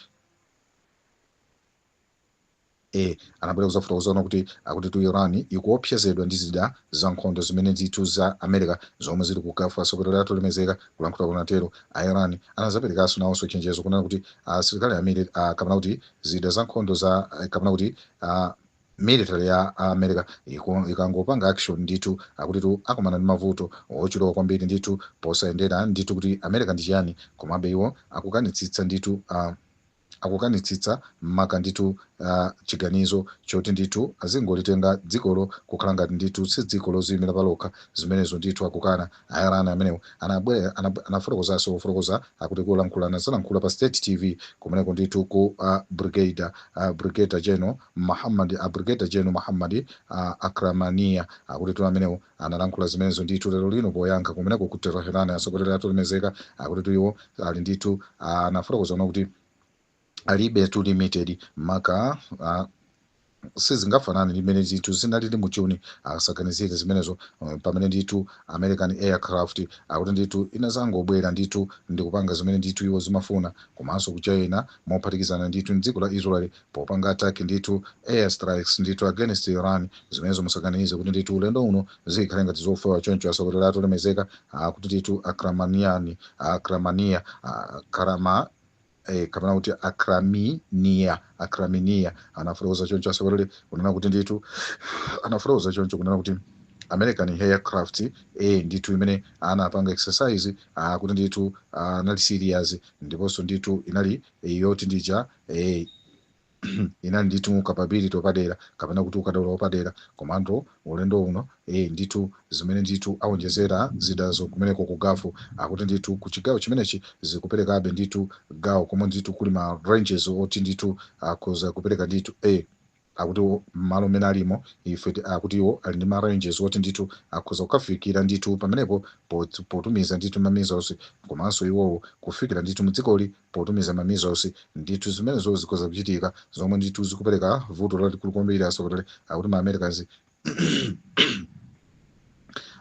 anabwera kuzafotokoza kuti akuti tu Iran ikuopsezedwa ndi zida za nkhondo zimene ndithu za America zomwe zili kukafa aswero atolemezeka kulankhula kunatero a Iran anazaperekanso nawonso chenjezo kunena kuti asilikali amene kapena kuti zida za nkhondo za kapena kuti military ya America ikangopanga action ndithu akuti tu akumana ndi mavuto ochuluka kwambiri ndithu posayendera ndithu kuti America ndi chiyani komabe iwo akukanitsitsa maka ndithu chiganizo choti ndithu azingolitenga dzikolo kukhala ngati ndithu si dziko loziyimira palokha zimenezo ndithu akukana Iran amenewo anafotokoza akuti kulankhulana zalankhula pa State TV kumeneko ndithu ku Brigadier General Muhammad Akramania akuti tu amenewo analankhula zimenezo ndithu lero lino poyankha kumeneko ku Tehran asogolera atolemezeka akuti tu iwo ali ndithu anafotokoza kuti alibe tu limited maka sizingafanani ndi mmene zinthu zinalili muchuni asaganizire zimenezo. Pamene ndithu American aircraft akuti ndithu inazangobwera ndithu ndikupanga zimene ndithu iwo zimafuna, komanso kuchayina mophatikizana ndithu mdziko la Israel popanga attack ndithu air strikes ndithu against Iran. Zimenezo musaganize kuti ndithu ulendo uno zikhale ngati zofewa choncho. Asogolera atolemezeka akuti ndithu akramania kapena kuti akraminia anafotokoza choncho asogolere kunena kuti ndithu anafotokoza choncho kunena kuti American aircraft ndithu imene anapanga exercise kuti ndithu anali serious, ndiponso ndithu inali yoti ndija inali ndithu capability opadera kapena kuti ukadaulo opadera. Komando ulendo uno ndithu zimene ndithu awonjezera zidazo kumeneko ku gafu akuti ndithu ku chigawo chimenechi zikuperekabe ndithu gawo komwe ndithu kuli ma ranges oti ndithu akhoza kupereka ndithu akuti malo mene alimo ife akuti iwo ali ndi ma ranges oti ndithu akhoza kukafikira ndithu pamenepo potumiza ndithu ma missiles, komanso iwowo kufikira ndithu mudzikoli potumiza ma missiles ndithu zimenezo zikhoza kuchitika, zomwe ndithu zikupereka vuto lalikulu kwambiri asogolere akuti ma Americans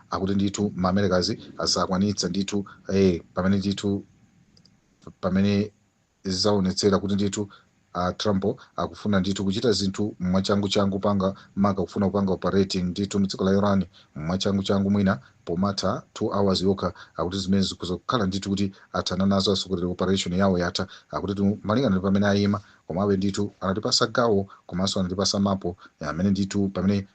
akuti ndithu ma Americans asakwanitsa ndithu pamene zaonetsera kuti ndithu Trump akufuna ndithu kuchita zinthu mwachangu panga maka kufuna kupanga operating ndithu mdziko la Iran mwachangu mwina pomatha 2 hours yokha. akuti zimene zikuzokhala ndithu kuti athana nazo asogolera operation yawo yatha. akuti malingana ndi pamene ayima komabe ndithu anatipasa gawo komanso anatipasa mapo amene ndithu pamene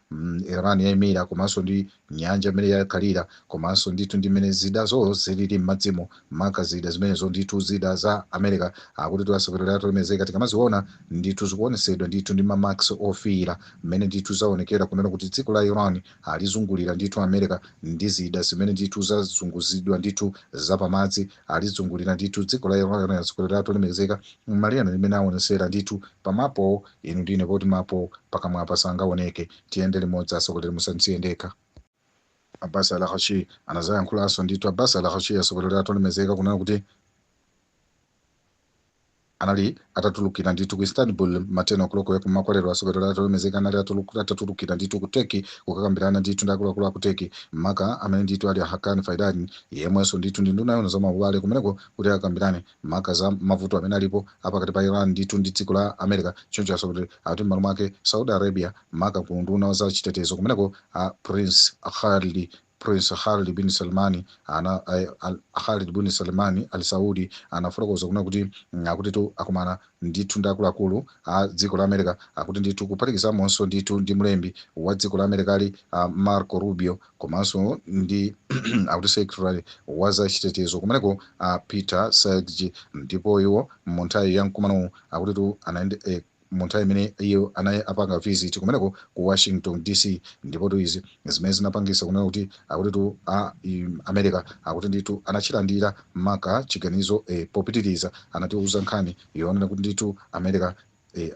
Iran yayimira komanso ndi nyanja imene yakhalira komanso ndithu ndi mmene zidazo zilili m'madzimo maka zida zimenezo ndithu zida za America akuti tiwasogolera atolemezeka tikamaziona ndithu zikuonesedwa ndithu ndi mamax ofira mmene ndithu zaonekera kunena kuti dziko la Iran alizungulira ndithu America ndi zida zimene ndithu zazunguzidwa ndithu zapamadzi alizungulira ndithu dziko la Iran. Asogolera atolemezeka malingana ndi mmene aonesera ndithu pamapo inu ndine poti mapo pakamwa pasangaoneke. Tiyende limodzi asogolera musansiye ndekha. Abbas al-Ghashi anazayankhulanso ndithu. Abbas al-Ghashi asogolera atolemezeka kunena kuti anali atatulukira ndithu ku Istanbul mateno kuloko yakumakwalero asogolera atolemezeka anali atatulukira ndithu ku Turkey kukakambirana ndithu ndi akuluakulu aku Turkey maka amene ndithu ali Hakan Fidan yemwenso ndithu ndi nduna yona za mawale kumeneko kuti akambirane maka za mavuto amene alipo apakati pa Iran ndithu ndi dziko la America. Choncho asogolera ati m'malo mwake Saudi Arabia maka ku nduna za chitetezo kumeneko Prince Khalid bin Salmani al Saudi anafotokoza kuna kuti akuti tu akumana ndithu ndi akuluakulu a dziko la America akuti ndithu kuphatikizamonso ndithu ndi mlembi wa dziko la America ali Marco Rubio komanso ndi akuti secretary wa za chitetezo kumeneko Peter Sezgi, ndipo iwo munthawi ya mkumano akuti tu anaende munthawi imene iyo apanga visit kumeneko ku Washington DC, ndipo izi zimene zinapangisa kunena kuti akuti tu America akuti ndithu anachilandira maka chiganizo popitiriza anatiuza nkhani yoonera kuti ndithu America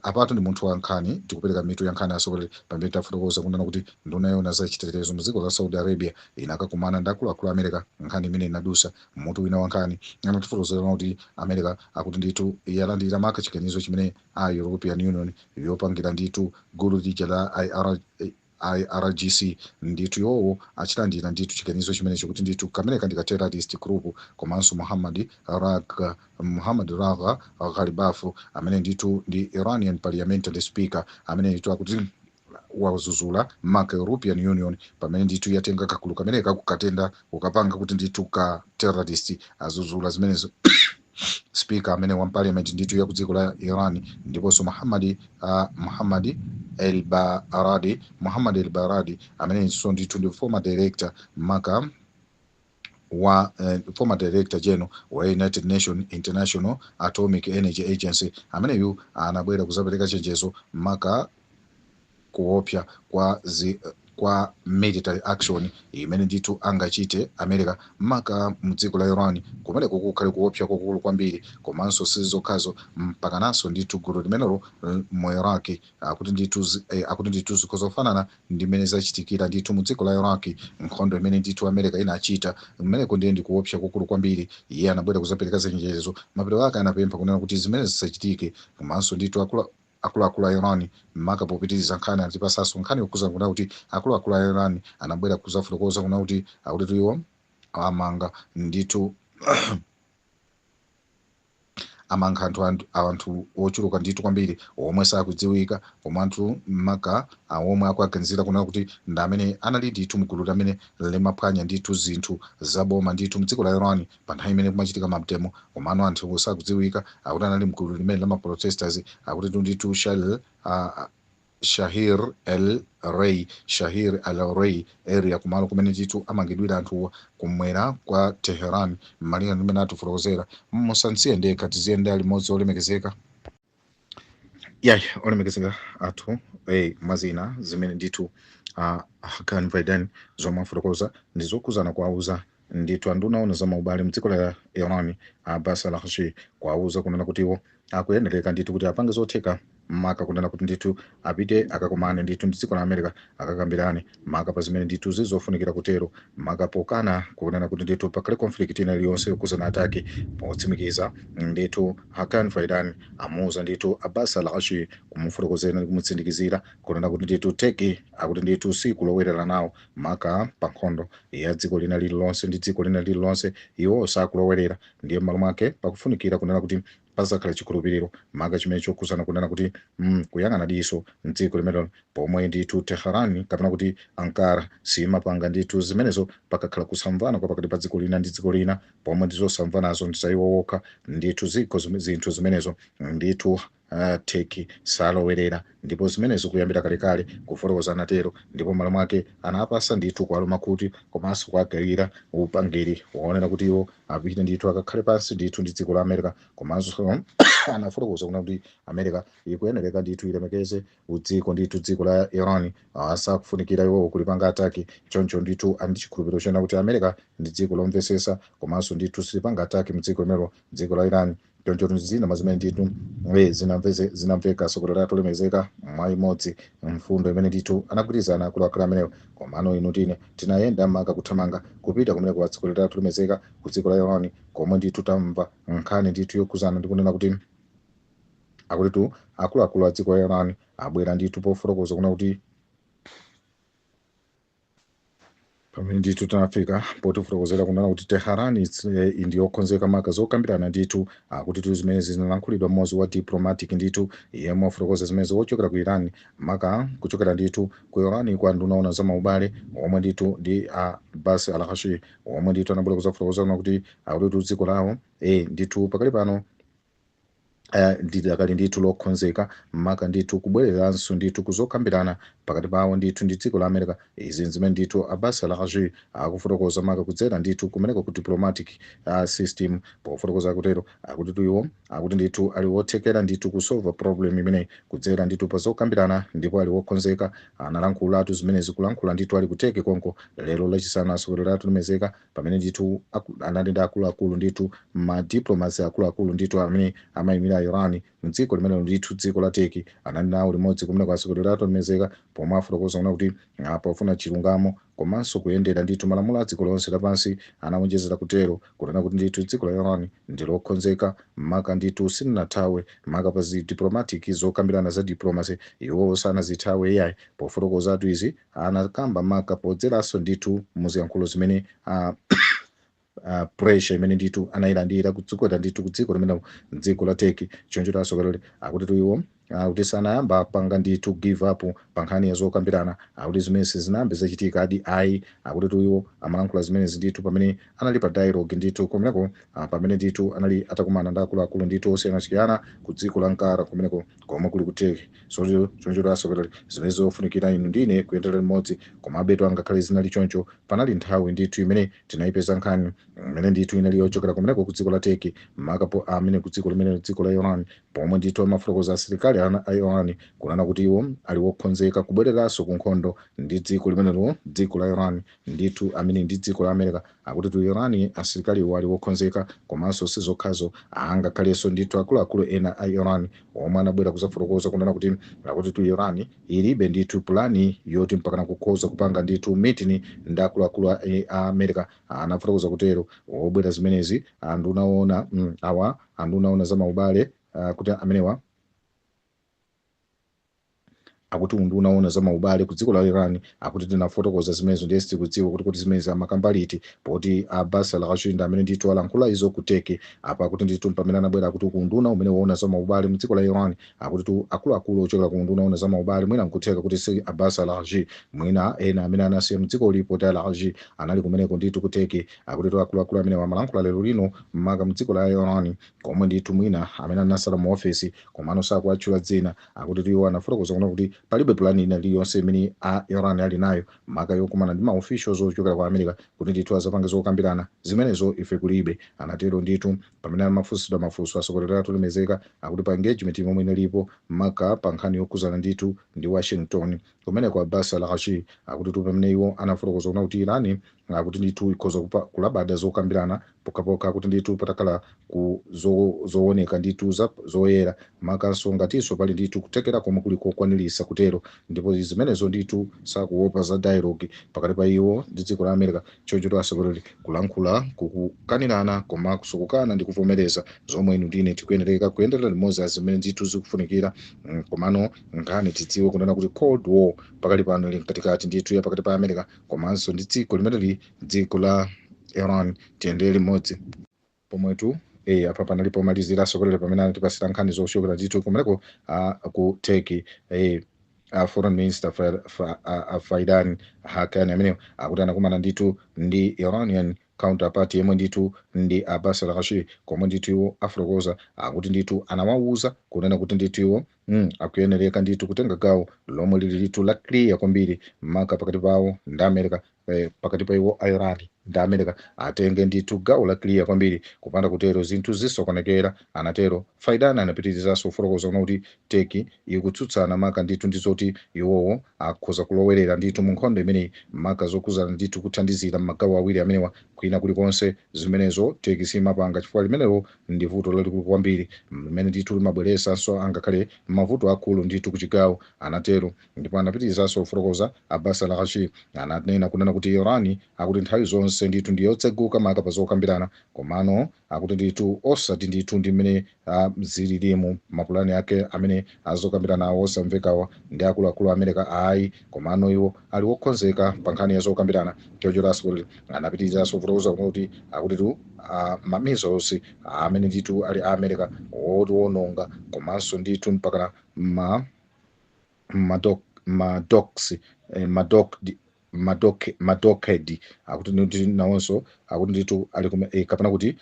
apatu ndi munthu wa nkhani tikupereka mitu ya nkhani asogolere pamene tafotokoza kunena kuti nduna yona za chitetezo mdziko la Saudi Arabia inakakumana ndi akuluakulu America nkhani imene inadusa mutu wina wa nkhani anatifotokozera kuti America akuti ndithu yalandira maka chiganizo chimene European Union yopangira ndithu gulu lija la IRGC ndithu yowo achilandira ndithu chiganizo chimenecho kuti ndithu kameneka ndi ka terrorist group komanso Muhammad Ragha Ghalibafu amene ndithu ndi Iranian parliamentary speaker amene ndithu akuti wazuzula maka European Union pamene ndithu yatenga kakulu kameneka kukatenda ukapanga kuti ndithu ka terrorist azuzula zimenezo speaker amene wa parliament ndithu ya kudziko la Iran ndiponso Muhammad el-Baradi amene ndithu ndi former director maka wa former director general wa United Nations International Atomic Energy Agency ameneyu anabwera kuzapereka chenjezo maka kuopya kwa military action imene ndithu angachite America maka mdziko la Iran kumene kukhale kuopya kwakukulu kwambiri komanso sizokhazo mpakananso ndithu gulu limenelo mu Iraq akuti ndithu zikhozofanana ndi mmene zachitikira ndithu mdziko la Iraq nkhondo imene ndithu America inachita mmeneko ndiye ndi kuopya kwakukulu kwambiri. Iye anabwera kuzapereka chenjezo mapeto ake anapempha kunena kuti zimene zisachitike komanso ndithu akuluakulu a Iran maka popitiriza nkhani atipasaso nkhani yokuza kuna kuti akuluakulu a Iran anabwera kuzafotokoza kuna kuti akuti iwo amanga ndithu amanga anthu ochuluka ndithu kwambiri omwe sakudziwika omwe anthu maka omwe akuaganizira kuna kuti ndi amene anali ndithu mgulu lamene limaphwanya ndithu zinthu zaboma ndithu mdziko la Iran pa nthawi imene kumachitika maptemo komano anthu sakudziwika akuti anali mgulu limene lamaprotesters akuti ndithu Shahir al-Ray area kumalo kumene ndithu amangidwira anthu kumwera kwa Tehran malingana ndi mmene atifotokozera musansiye ndekha tiziyenda limodzi olemekezeka olemekezeka athu mazina zimene ndithu Haqqani Faidan zomwe afotokoza ndi zokuzana kuauza ndithu anduna za maubale mdziko la Iran Abbas Araghchi kuauza kunena kuti iwo akuyenereka ndithu kuti apange zotheka maka kunena kuti ndithu apite akakumane ndithu mdziko la America akakambirane maka pa zimene ndithu zizofunikira kutero maka pokana kunena kuti ndithu pakhale conflict ina iliyonse yokuzana ataki potsimikiza ndithu Haqqani Faidan amuuza ndithu Abbas Araghchi kumufotokozera kumutsindikizira kunena kuti ndithu Turkey akuti ndithu sikulowera nawo maka pa nkhondo ya dziko lina lililonse ndi dziko lina lililonse iwo sakulowerera ndiye malo mwake pakufunikira kunena kuti pazakhala chikhulupiriro maka chimene chokuzana kunena kuti kuyang'ana diso mdziko limene pomwe ndithu Tehran kapena kuti Ankara simapanga ndithu zimenezo pakakhala kusamvana kwa pakati pa dziko lina ndi dziko lina pomwe ndizosamvanazo ndizaiwo wokha ndithu zinthu zimenezo ndithu Turkey salowerera ndipo zimenezo kuyambira kalekale kufotokozana tero ndipo malo mwake anapasa ndithu kualuma kuti komanso kuagalira upangiri waonera kuti iwo apite ndithu akakhale pansi ndithu ndi dziko la America komanso anafotokoza kuna kuti America ikuyenereka ndithu ilemekeze udziko ndithu dziko la Iran asakufunikira iwo kulipanga ataki choncho ndithu andi chikhulupiriro chena kuti America ndi dziko lomvesesa komanso ndithu silipanga ataki mdziko limelo dziko la Iran choncho zina mazimene ndithu zinamveka sokolera tolemezeka mwa imodzi mfundo imene ndithu anagwirizana akuluakulu amenewo komano inu tine tinayenda maka kuthamanga kupita kumene kuwatsokolera tolemezeka ku dziko la Iran komwe ndithu tamva nkhani ndithu yokuzana ndi kunena kuti akuti akuluakulu a dziko la Iran abwera ndithu pofotokoza kuna kuti pamene ndithu tinafika potifotokozera kunena kuti Tehran ndiyokonzeka maka zokambirana ndithu kuti zimene zinalankhulidwa mmodzi wa diplomatic ndithu yemwe wafotokoza zimene wochokera ku Iran maka kuchokera ndithu ku Iran kwa nduna za maubale omwe ndithu ndi Abbas Araghchi omwe ndithu anabwera kuzafotokoza kuti akuti dziko lawo ndithu pakali pano ndidakali ndithu lokonzeka maka ndithu kubwereranso ndithu kuzokambirana pakati pawo ndithu ndi dziko la America izi zimene ndithu Abbas Araghchi akufotokoza maka kudzera ndithu kumeneko ku diplomatic system pofotokoza kutero akuti iwo akuti ndithu ali wothekera ndithu kusolve problem imene kudzera ndithu pazokambirana ndipo ali wokonzeka analankhulatu zimene zikulankhula ndithu ali kuteke konko lero lachisanu asokolera tolemezeka pamene ndithu anali ndi akuluakulu ndithu ma diplomats akuluakulu ndithu amene amayimira Iran mdziko limene ndithu dziko la Turkey anali nawo limodzi kumene kwasokolera tolemezeka pomwe afotokoza kuti pofuna chilungamo komanso kuyendera ndithu malamulo a dziko lonse lapansi anawonjezera kutero kunena kuti ndithu dziko la Iran ndilokonzeka maka ndithu silinathawe maka pa diplomatic zokambirana za diplomacy iwo sanazithawe yayi pofotokozatu izi anakamba maka podzeranso ndithu muziyankhulo zimene pressure imene ndithu anayilandira kudzikoda ndithu kudziko limene dziko la Turkey choncho tasokolera akuti iwo kuti sanayamba panga ndithu give up pa nkhani ya zokambirana akuti zimene zinambe zachitika adi ayi akuti iwo amalankhula zimene ndithu pamene anali pa dialogue ndithu kumeneko pamene ndithu anali atakumana ndi akuluakulu ndithu osiyanasiyana ku dziko la Ankara kumeneko komwe kuli ku Turkey choncho tasokolera zimene zofunikira inu ndine kuyenderera limodzi komabe angakhale zinali choncho panali nthawi ndithu imene tinayipeza nkhani imene ndithu inali yochokera kumeneko ku dziko la Turkey makapo amene ku dziko limene dziko la Iran pomwe ndithu amafotokoza asilikali a Iran kunena kuti iwo ali wokonzeka kubwereranso ku nkhondo ndi dziko limenelo dziko la Iran ndithu amene ndi dziko la America akuti Iran asilikali iwo ali wokonzeka komanso sizokhazo angakhalenso ndithu akuluakulu ena a Iran omwe anabwera kuzafotokoza kunena kuti akuti Iran ilibe ndithu plani yoti mpakana kukhoza kupanga ndithu meeting ndi akuluakulu a America anafotokoza kutero obwera zimenezi andunaona za maubale kuti amenewa akuti unduna ona za maubale ku dziko la Iran akuti tinafotokoza zimenezo ndiye sitikudziwa kuti zimene amakambaliti poti Abbas al-Ghashi amene ndithu alankhula izo ku Turkey apa akuti ndithu pamene anabwera akuti ku unduna umene waona za maubale mu dziko la Iran akuti tu akuluakulu ochokera ku unduna ona za maubale mwina nkutheka kuti si Abbas al-Ghashi mwina ena amene anasiya mu dziko lipo ta al-Ghashi anali kumeneko ndithu ku Turkey akuti tu akuluakulu amene amalankhula lero lino maka mu dziko la Iran komwe ndithu mwina amene anasala mu office komano sakuatchula dzina akuti tu iwo anafotokoza kuti palibe plani ina iliyonse imene a Iran ali nayo maka yokumana ndi maofficials ochokera ku America kuti ndithu azapange zokambirana zimenezo ife kulibe. Anatero ndithu pamene amafunsidwa mafunso asogoleri atolemezeka akuti pa engagement imwe inalipo maka pa nkhani yokuzana ndithu ndi Washington kumene kwa Abbas al-Ghashi akuti tu pamene iwo anafotokoza kuti Iran akuti ndithu ikhoza kulabada zokambirana pokapoka kuti ndithu patakala ku zooneka ndithu zoyera makanso ngatinso pali ndithu kutekera komwe kuli kokwanilisa kutero ndipo zimenezo ndithu sakuopa za dialogue pakati pa iwo ndi dziko la America choncho asogoleri kulankhula kukanirana koma kusukukana ndi kuvomereza zomwe inu ndine tikuyendereka kuyenderera limodzi zimene ndithu zikufunikira komano nkhani tidziwe kunena kuti Cold War pakali pano ili katikati ndithu ya pakati pa America komanso ndi dziko limene dziko la Iran tiyendere limodzi pomwetu apa panalipo malizira asogoleri pamene anatipasira nkhani zoshokera ndithu kumeneko ku Turkey Foreign Minister Faidan Haqqani amene akuti anakumana ndithu ndi Iranian counterpart yemwe ndithu ndi Abbas al-Ghashi komwe ndithu iwo afotokoza akuti ndithu anawawuza kunena kuti ndithu iwo akuyenereka ndithu kutenga gawo lomwe lili ndithu la clear kwambiri maka pakati pawo ndi America pakati pa iwo Iran ndi America atenge ndithu gawo la clear kwambiri kupanda kutero zinthu zisokonekera. Anatero Faidan anapitirizaso kufotokoza kuti Turkey ikutsutsana maka ndithu ndizoti iwowo akhoza kulowerera ndithu mu nkhondo imeneyi maka zokuzana ndithu kuthandizira magawo awiri amenewa kwina kulikonse zimenezo Turkey simapanga chifukwa limenelo ndi vuto lalikulu kwambiri limene ndithu limabweresanso angakhale mavuto akulu ndithu kuchigawo. Anatero ndipo anapitirizaso kufotokoza Abbas al-Ghashi ananena kunena kuti Iran akuti nthawi zonse ndithu ndiyotseguka maka pa zokambirana komano akuti ndithu osati ndithu ndi mmene zililimu mapulani ake amene azokambirana awo osamvekawa ndi akuluakulu America ayi komano iwo ali wokonzeka pa nkhani ya zokambirana choncho asogoleri anapitirizaso kufotokoza kuti akuti tu mamissiles amene ndithu ali America wononga komanso ndithu mpaka madokedi akuti ndithu nawonso akuti ndithu ali kapena kuti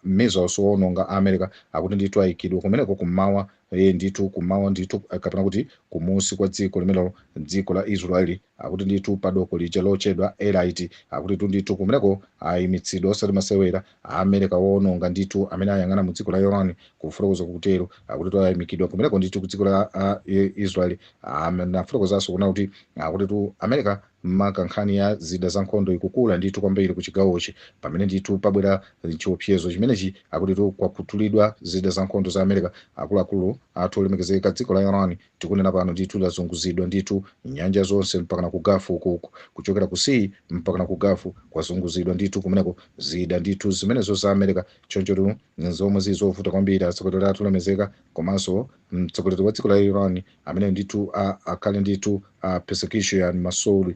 missiles wononga America akuti ndithu ayikidwa kumeneko kummawa ndithu kumawa ndithu kapena kuti kumusi kwa dziko limenelo dziko la Israeli akuti ndithu padoko lija lochedwa Elite akuti ndithu kumeneko ayimitsidwa osati masewera America wononga ndithu amene ayang'ana mu dziko la Iran kufotokoza kutero akuti ayimikidwa kumeneko ndithu ku dziko la Israeli anafotokozanso kuna kuti akuti America maka nkhani ya zida za nkhondo ikukula ndithu kwambiri ku chigawochi pamene ndithu pabwera chiopsezo chimenechi akuti kwakutulidwa zida za nkhondo za America akuluakulu athu olemekezeka dziko la Iran tikunena pano ndithu lazunguzidwa ndithu nyanja zonse mpaka na ku Gulf uku kuchokera ku sea mpaka na ku Gulf kwazunguzidwa ndithu kumeneko zida ndithu zimenezo za America choncho zomwe zizovuta kwambiri atsogoleri athu olemezeka komanso mtsogoleri wa dziko la Iran amene ndithu akhale ndithu Pezeshkian Massoud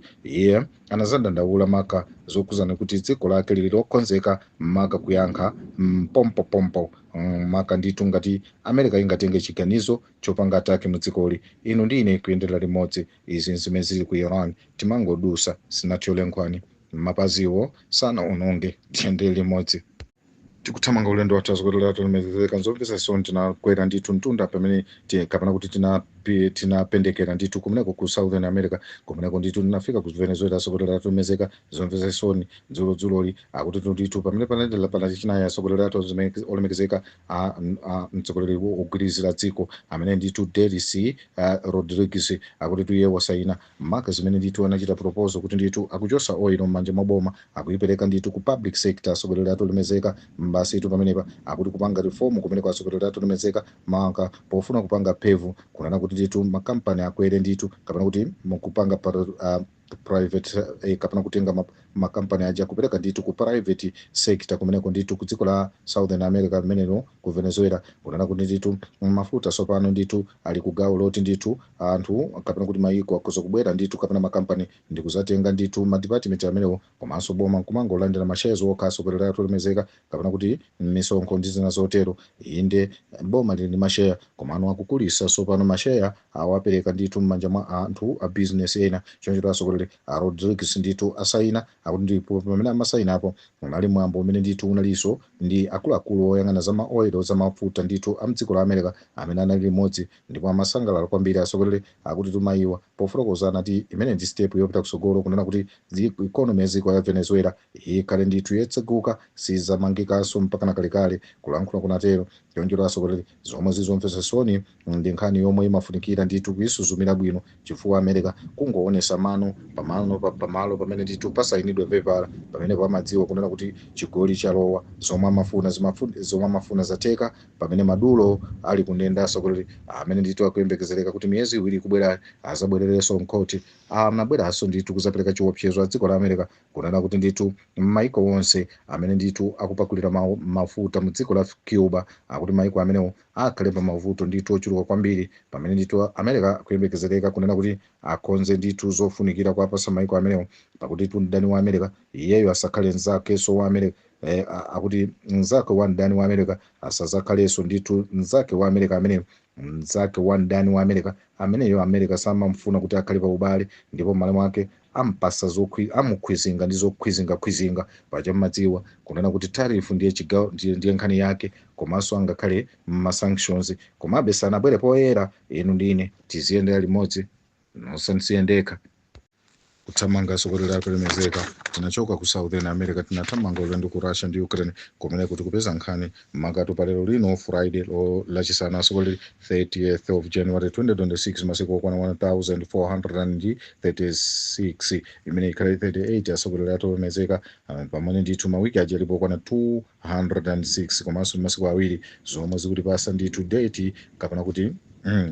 anazandandaula maka zokuzana kuti dziko lake lili lokonzeka maka kuyankha pompo maka ndithu ngati America ingatenge chiganizo chopanga atake mu dzikoli. Inu ndine kuyenderera limodzi izi zimene zili ku Iran timangodusa sinathole nkhwani mapaziwo sana unonge tiyendere limodzi tikuthamanga ulendo wathu asogoleri athu olemezeka nzomvetsa chisoni tinakwera ndithu mtunda pamene kapena kuti tinapendekera ndithu kumeneko ku Southern America kumeneko ndithu tinafika ku Venezuela asogoleri athu olemezeka zomvetsa chisoni dzuloli akuti ndithu pamene panadela panachinayi asogoleri athu olemekezeka mtsogoleri wogwirizira dziko amene ndithu Delcy Rodriguez akuti iye wasayina maka zimene ndithu anachita proposal kuti ndithu akuchosa oil m'manja mwa boma akuyipereka ndithu ku public sector asogoleri athu olemezeka basi itu pamenepa akuti kupanga reform kumeneko asogoleri athu olemezeka maka pofuna kupanga pevu kunena kuti ndithu makampani akwere ndithu kapena kuti mukupanga private kapena kutenga makampani aja kupereka ndithu ku private sector kumeneko ndithu ku dziko la Southern America limenelo ku Venezuela kunena kuti ndithu mafuta tsopano ndithu ali ku gawo loti ndithu anthu kapena kuti mayiko akhoza kubwera ndithu kapena makampani ndi kuzatenga ndithu madepartment amenewo komanso boma nkumangolandira mashares okhaso kuti atolemezeka kapena kuti misonkho ndi zina zotero. Inde boma lili ndi mashare komano akukulisa tsopano mashare awapereka ndithu m'manja mwa anthu a business ena choncheraso kuti Rodriguez ndithu asaina akuti ndipo pamene amasaina apo unali mwambo umene ndithu unalinso ndi akuluakulu oyang'ana za ma oil za mafuta ndithu a mdziko la America amene anali limodzi ndipo amasangalala kwambiri asogoleri akuti tumayiwa pofotokozana kuti imene ndi step yopita kusogolo kunena kuti economy ya dziko la Venezuela ikhale ndithu yetseguka sizamangikaso mpaka kalekale kulankhula kunatero choncheraso kuti zomwe zizomvetsa soni ndi nkhani yomwe imafunikira ndithu kuisuzumira bwino chifukwa America kungoonesa mano pamalo pamene ndithu pasayinidwe paper pamene pamadziwa kunena kuti chigoli chalowa zomwe amafuna zateka pamene Maduro ali kundendaso kuti amene ndithu akuyembekezereka kuti miyezi iwiri kubwera azabwerereso mkhoti amabweranso ndithu kuzapereka chiopsezo a dziko la America kunena kuti ndithu maiko onse amene ndithu akupakulira mafuta mu dziko la Cuba akuti maiko amenewo akhale pa mavuto ndithu ochuluka kwambiri pamene ndithu America akuyembekezereka kunena kuti akonze ndithu zofunikira kwa apasa maiko amenewo pakuti tu mdani wa America iyeyo asakhale nzakeso wa America akuti nzake wa mdani wa America asazakhaleso ndithu nzake wa America amene mzake wa mdani wa America ameneyo America samamfuna kuti akhale pa ubale ndipo m'malo mwake ampasa amukhwizinga ndi zokhwizinga pachamadziwa kunena kuti tariff ndiye chigawo ndiye nkhani yake komanso angakhale ma-sanctions komabe sanabwere poyera inu ndine tiziyendera limodzi nosansiyendeka kuthamanga sokolera kulemezeka tinachoka ku Southern America tinathamanga ulendo ku Russia ndi Ukraine kumene kuti kupeza nkhani makatu palero lino Friday lachisanu sokolera 30th of January 2026 masiku okwana 1436 imene ikhale 38 asokolera atolemezeka pamene ndithu mawiki aja alipo okwana 206 komanso masiku awiri zomwe zikutipasa ndithu date kapena kuti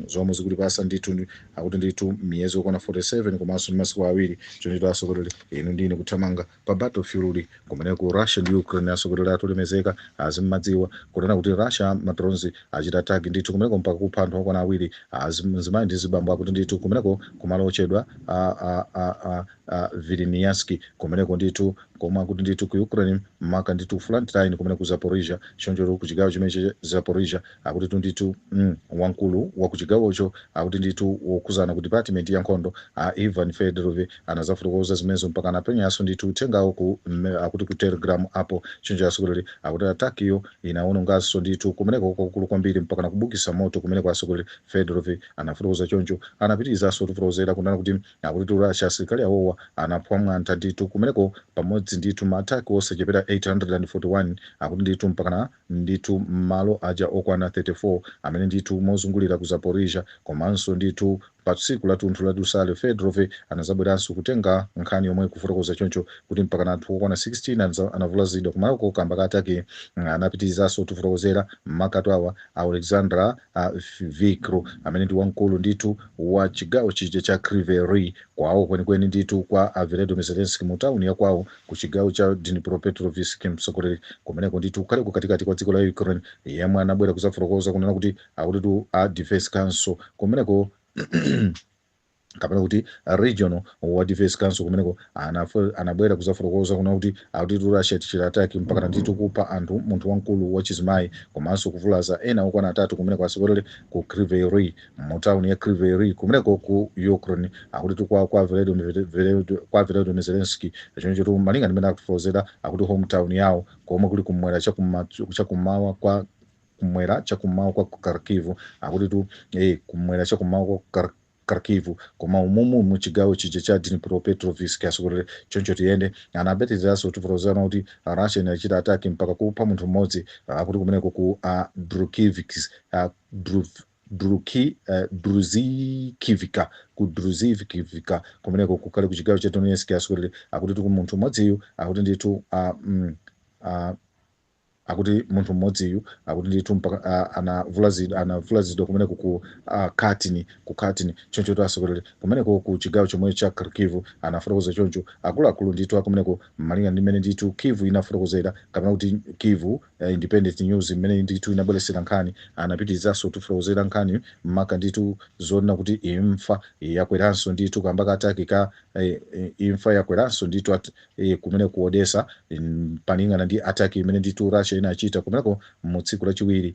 zomwe zikutipasa ndithu akuti ndithu miyezi okwana 47 komanso masiku awiri chonito asokolera inu ndine kuthamanga pa battlefield kumene ku Russia ndi Ukraine asokolera atolemezeka azimmadziwa kunena kuti Russia madrones achita attack ndithu kumeneko mpaka kupha anthu okwana awiri zimayi ndi zibambo akuti ndithu kumeneko kumalo ochedwa Vilniansk kumeneko ndithu koma kuti ndithu ku Ukraine maka ndithu front line kumene ku Zaporizhia choncho ku chigawo chimene Zaporizhia akuti ndithu wankulu wa ku chigawocho akuti ndithu wokuzana ku department ya nkhondo Ivan Fedorov anazafotokoza zimenezo mpaka anapenyanso ndithu uthengawo akuti ku Telegram apo choncho asogoleri akuti attack iyo inaononganso ndithu kumeneko kwakulu kwambiri mpaka nakubukisa moto kumeneko asogoleri Fedorov anafotokoza choncho anapitirizaso kufotokozera kunena kuti akuti Russia asilikali awowa anaphwa mwantha ndithu kumeneko pamodzi ndithu ma-attack osachepera 841 akuti ndithu mpakana ndithu malo aja okwana 34 amene ndithu mozungulira ku Zaporizhia komanso ndithu pa tsiku la tunthu la dusale Fedorov anazabweranso kutenga nkhani yomwe kufotokoza choncho kuti mpakana anthu okwana 16 anavulazidwa kumaloko kamba kataki anapitirizanso kufotokozera makatu awa Alexandra Vikro amene ndi wamkulu ndithu wa chigawo chije cha Kryvyi Rih kwawo kwenikweni ndithu kwa Volodymyr Zelensky mu tawuni ya kwawo ku chigawo cha Dnipropetrovsk msogoleri kumeneko ndithu kale kukatikati kwa dziko la Ukraine yemwe anabwera kuzafotokoza kunena kuti akuti a Defense Council kumeneko kapena kuti regional wa Defense Council kumeneko anabwera kuzafotokoza kuna kuti akuti Russia tichita attack mpaka ndithu kupha anthu munthu wankulu wa chizimayi komanso kuvulaza ena okwana atatu kumeneko asogoleri ku Kryvyi Rih mu town ya Kryvyi Rih kumeneko ku Ukraine akuti kwa Volodymyr Zelensky choncho tu malinga ndimene akufotokozera akuti hometown yawo komwe kuli kumwera chakummawa kwa Kharkiv akuti tu kumwera chakummawa kwa Kharkiv koma umumu mu chigawo chije cha Dnipropetrovsk asogoleri choncho tiyende anapitirizaso kufotokozera kuti Russia inachita attack mpaka kupha munthu mmodzi akuti kumeneko ku Druzhkivka kumeneko kukale ku chigawo cha Donetsk asogoleri akuti ku munthu mmodziyo akuti ndithu akuti munthu mmodziyu akuti ndithu mpaka anavulazidwa kumeneko ku katini choncho to asogoleri kumeneko ku chigawo chomwe cha Kharkiv anafotokoza choncho akuluakulu ndithu akumeneko malinga ndi mmene ndithu Kyiv inafotokozera kapena kuti Kyiv Independent News mmene ndithu inabweresera nkhani anapitizanso kufotokozera nkhani maka ndithu zoona kuti imfa yakweranso ndithu kamba kataki ka imfa yakweranso ndithu kumene ku Odessa paningana ndi ataki imene ndithu Russia inachita kumeneko mu tsiku lachiwiri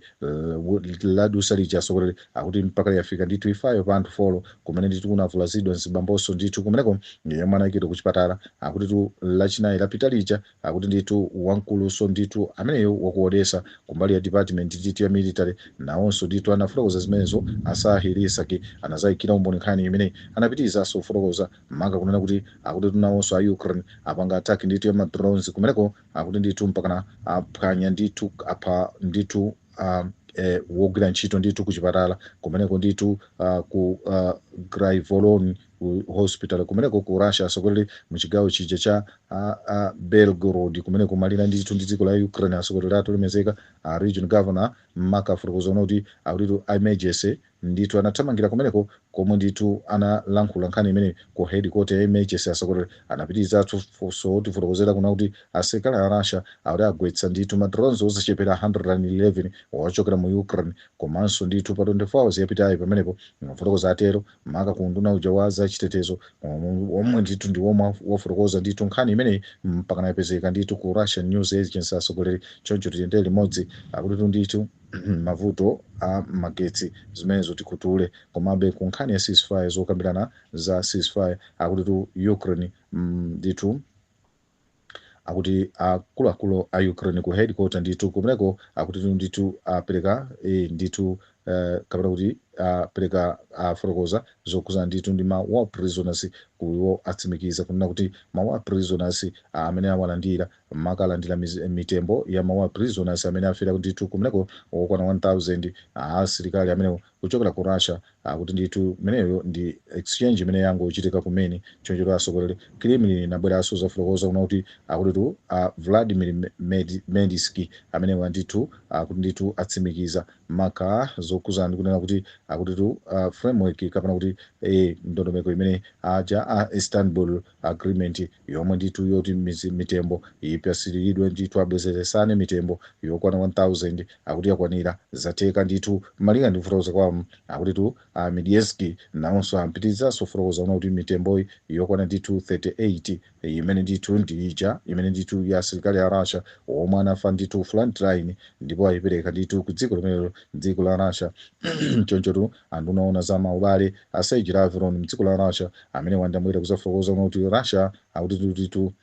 ladusa lija asogoleri akuti mpaka yafika ndithu ifayo pa anthu folo kumene ndithu kunavulazidwa nzibamboso ndithu kumeneko yomwe anayikidwa ku chipatala akuti tu lachinayi lapita lija akuti ndithu wamkuluso ndithu ameneyo waku Odessa kumbali ya department ndithu ya military nawonso ndithu anafotokoza zimenezo Asahi Isaki anazayikira umboni nkhani imene anapitizanso kufotokoza maka kunena kuti akuti tunawonso a Ukraine apanga attack ndithu ya madrones kumeneko akuti ndithu mpakana aphwanya ndithu apa ndithu wogwira ntchito ndithu ku chipatala kumeneko ndithu ku Graivolon hospital kumeneko ku Russia asogoleri mu chigawo chija cha Belgorod kumeneko malira ndithu ndi dziko la Ukraine asogoleri atolemezeka region governor maka afotokoza kuti akuti emergency ndithu anathamangira kumeneko komwe ndithu analankhula nkhani imene ku headquarter ya emergency asogoleri anapitiriza so tifotokozera kuna kuti asilikali a Russia akuti agwetsa ndithu madrones osachepera 111 ochokera mu Ukraine komanso ndithu pa 24 hours yapitayi pamenepo mafotokoza atero maka kunduna uja wa zachitetezo omwe ndithu ndi womwe wafotokoza ndithu nkhani imene mpaka napezeka ndithu ku Russian News Agency asogoleri choncho tiyendere limodzi akuti ndithu mavuto a magetsi zimenezo tikutule komabe ku nkhani ya ceasefire zokambirana za ceasefire akuti Ukraine ndithu akuti akuluakulu a Ukraine ku headquarter ndithu kumeneko akuti ndithu apereka ndithu kapena kuti apereka afotokoza zokuza ndithu ndi ma war prisoners kuwo atsimikiza kunena kuti ma war prisoners amene awalandira makalandira mitembo ya ma war prisoners amene afera ndithu kumeneko okwana 1000 asilikali amene kuchokera ku Russia akuti ndithu meneyo ndi exchange imene yangochitika kumene choncho asogoleri Kremlin inabweranso zafotokoza kuna kuti akuti Vladimir Medinsky amene ndithu akuti ndithu atsimikiza maka zokuza ndikunena kuti akuti framework kapena kuti ndondomeko imene aja Istanbul Agreement yomwe ndithu yoti mitembo ipasiridwe ndithu abwezeresane mitembo yokwana 1000 akuti yakwanira zateka ndithu malinga ndi kufotokoza kwa akuti Medinsky nawonso ampitizanso kufotokoza kuti mitembo yokwana ndithu 38 imene ndithu ndija imene ndithu ya asilikali a Russia omwe anafa ndithu frontline ndipo ayipereka ndithu ku dziko limenelo dziko la Russia choncho andunaona za maubale a Sergei Lavrov mdziko la Russia amene wandamwera kuzafotokoza kuti Russia akuti ndithu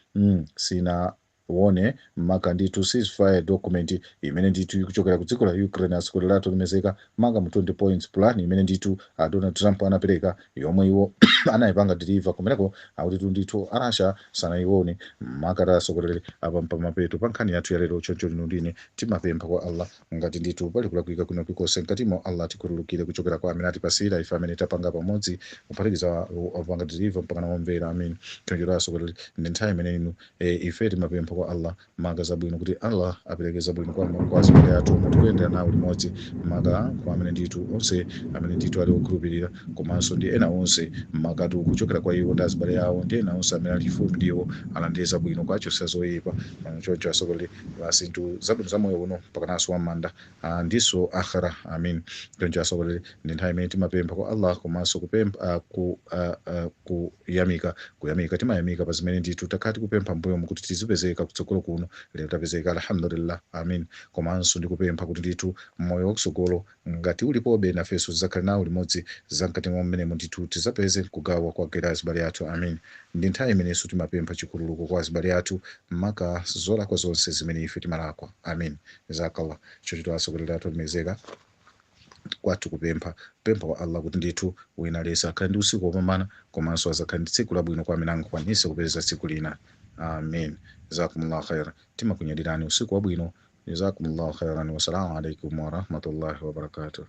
sina wone maka ndithu ceasefire document imene ndithu ikuchokera ku dziko la Ukraine asogoleri atolemezeka manga mu 20 points plan imene ndithu Donald Trump anapereka yomwe iwo anayipanga deliver kumeneko akuti ndithu Russia sanayione maka asogoleri apa pamapeto pa nkhani yathu ya lero choncho lino ndine timapempha kwa Allah ngati ndithu pali kulakwika kuno kukonse nkatimo Allah tikhululukire kuchokera kwa amene atipasira ife amene tapanga pamodzi kuphatikiza apanga deliver mpaka namvera amen choncho asogoleri ndi nthawi imene inu ife timapempha kwa Allah manga zabwino kuti Allah apereke zabwino kwa azibale athu tikuyendera nawo limodzi maka kwa amene ndithu onse amene ndithu ali okhulupirira komanso ndi ena onse makatu kuchokera kwa iwo ndi azibale awo ndi ena onse amene ali chifupi ndiwo alandire zabwino kwacho sazoyipa choncho asogoleri basi zabwino za moyo uno pakananso wam'manda ndiso akhira amin choncho asogoleri ndi nthawi imene timapempha kwa Allah komanso kupempha kuyamika timayamika pa zimene ndithu takhati kupempha mbuyo mukuti tizipezeka kutsogolo kuno lero tapezeka alhamdulillah amin komanso ndikupempha kuti ndithu moyo wakutsogolo ngati ulipobe nafenso tizakhale nawo limodzi zamkati mwa mmenemo ndithu tizapeze kugawa kwa gera azibale athu amin ndi nthawi imenenso timapempha chikhululuko kwa azibale athu maka zolakwa zonse zimene ife timalakwa amin jazakallah chochito asogoleri athu limezeka kwathu kupempha kwa Allah kuti ndithu wina lesa akhale ndi usiku wopambana komanso azakhale ndi tsiku labwino kwa amene angakwanise kupeza tsiku lina amin jazakumullahu khairan timakunyadirani usiku wabwino jazakumullahu khairan wassalamu alaikum warahmatullahi wabarakatuh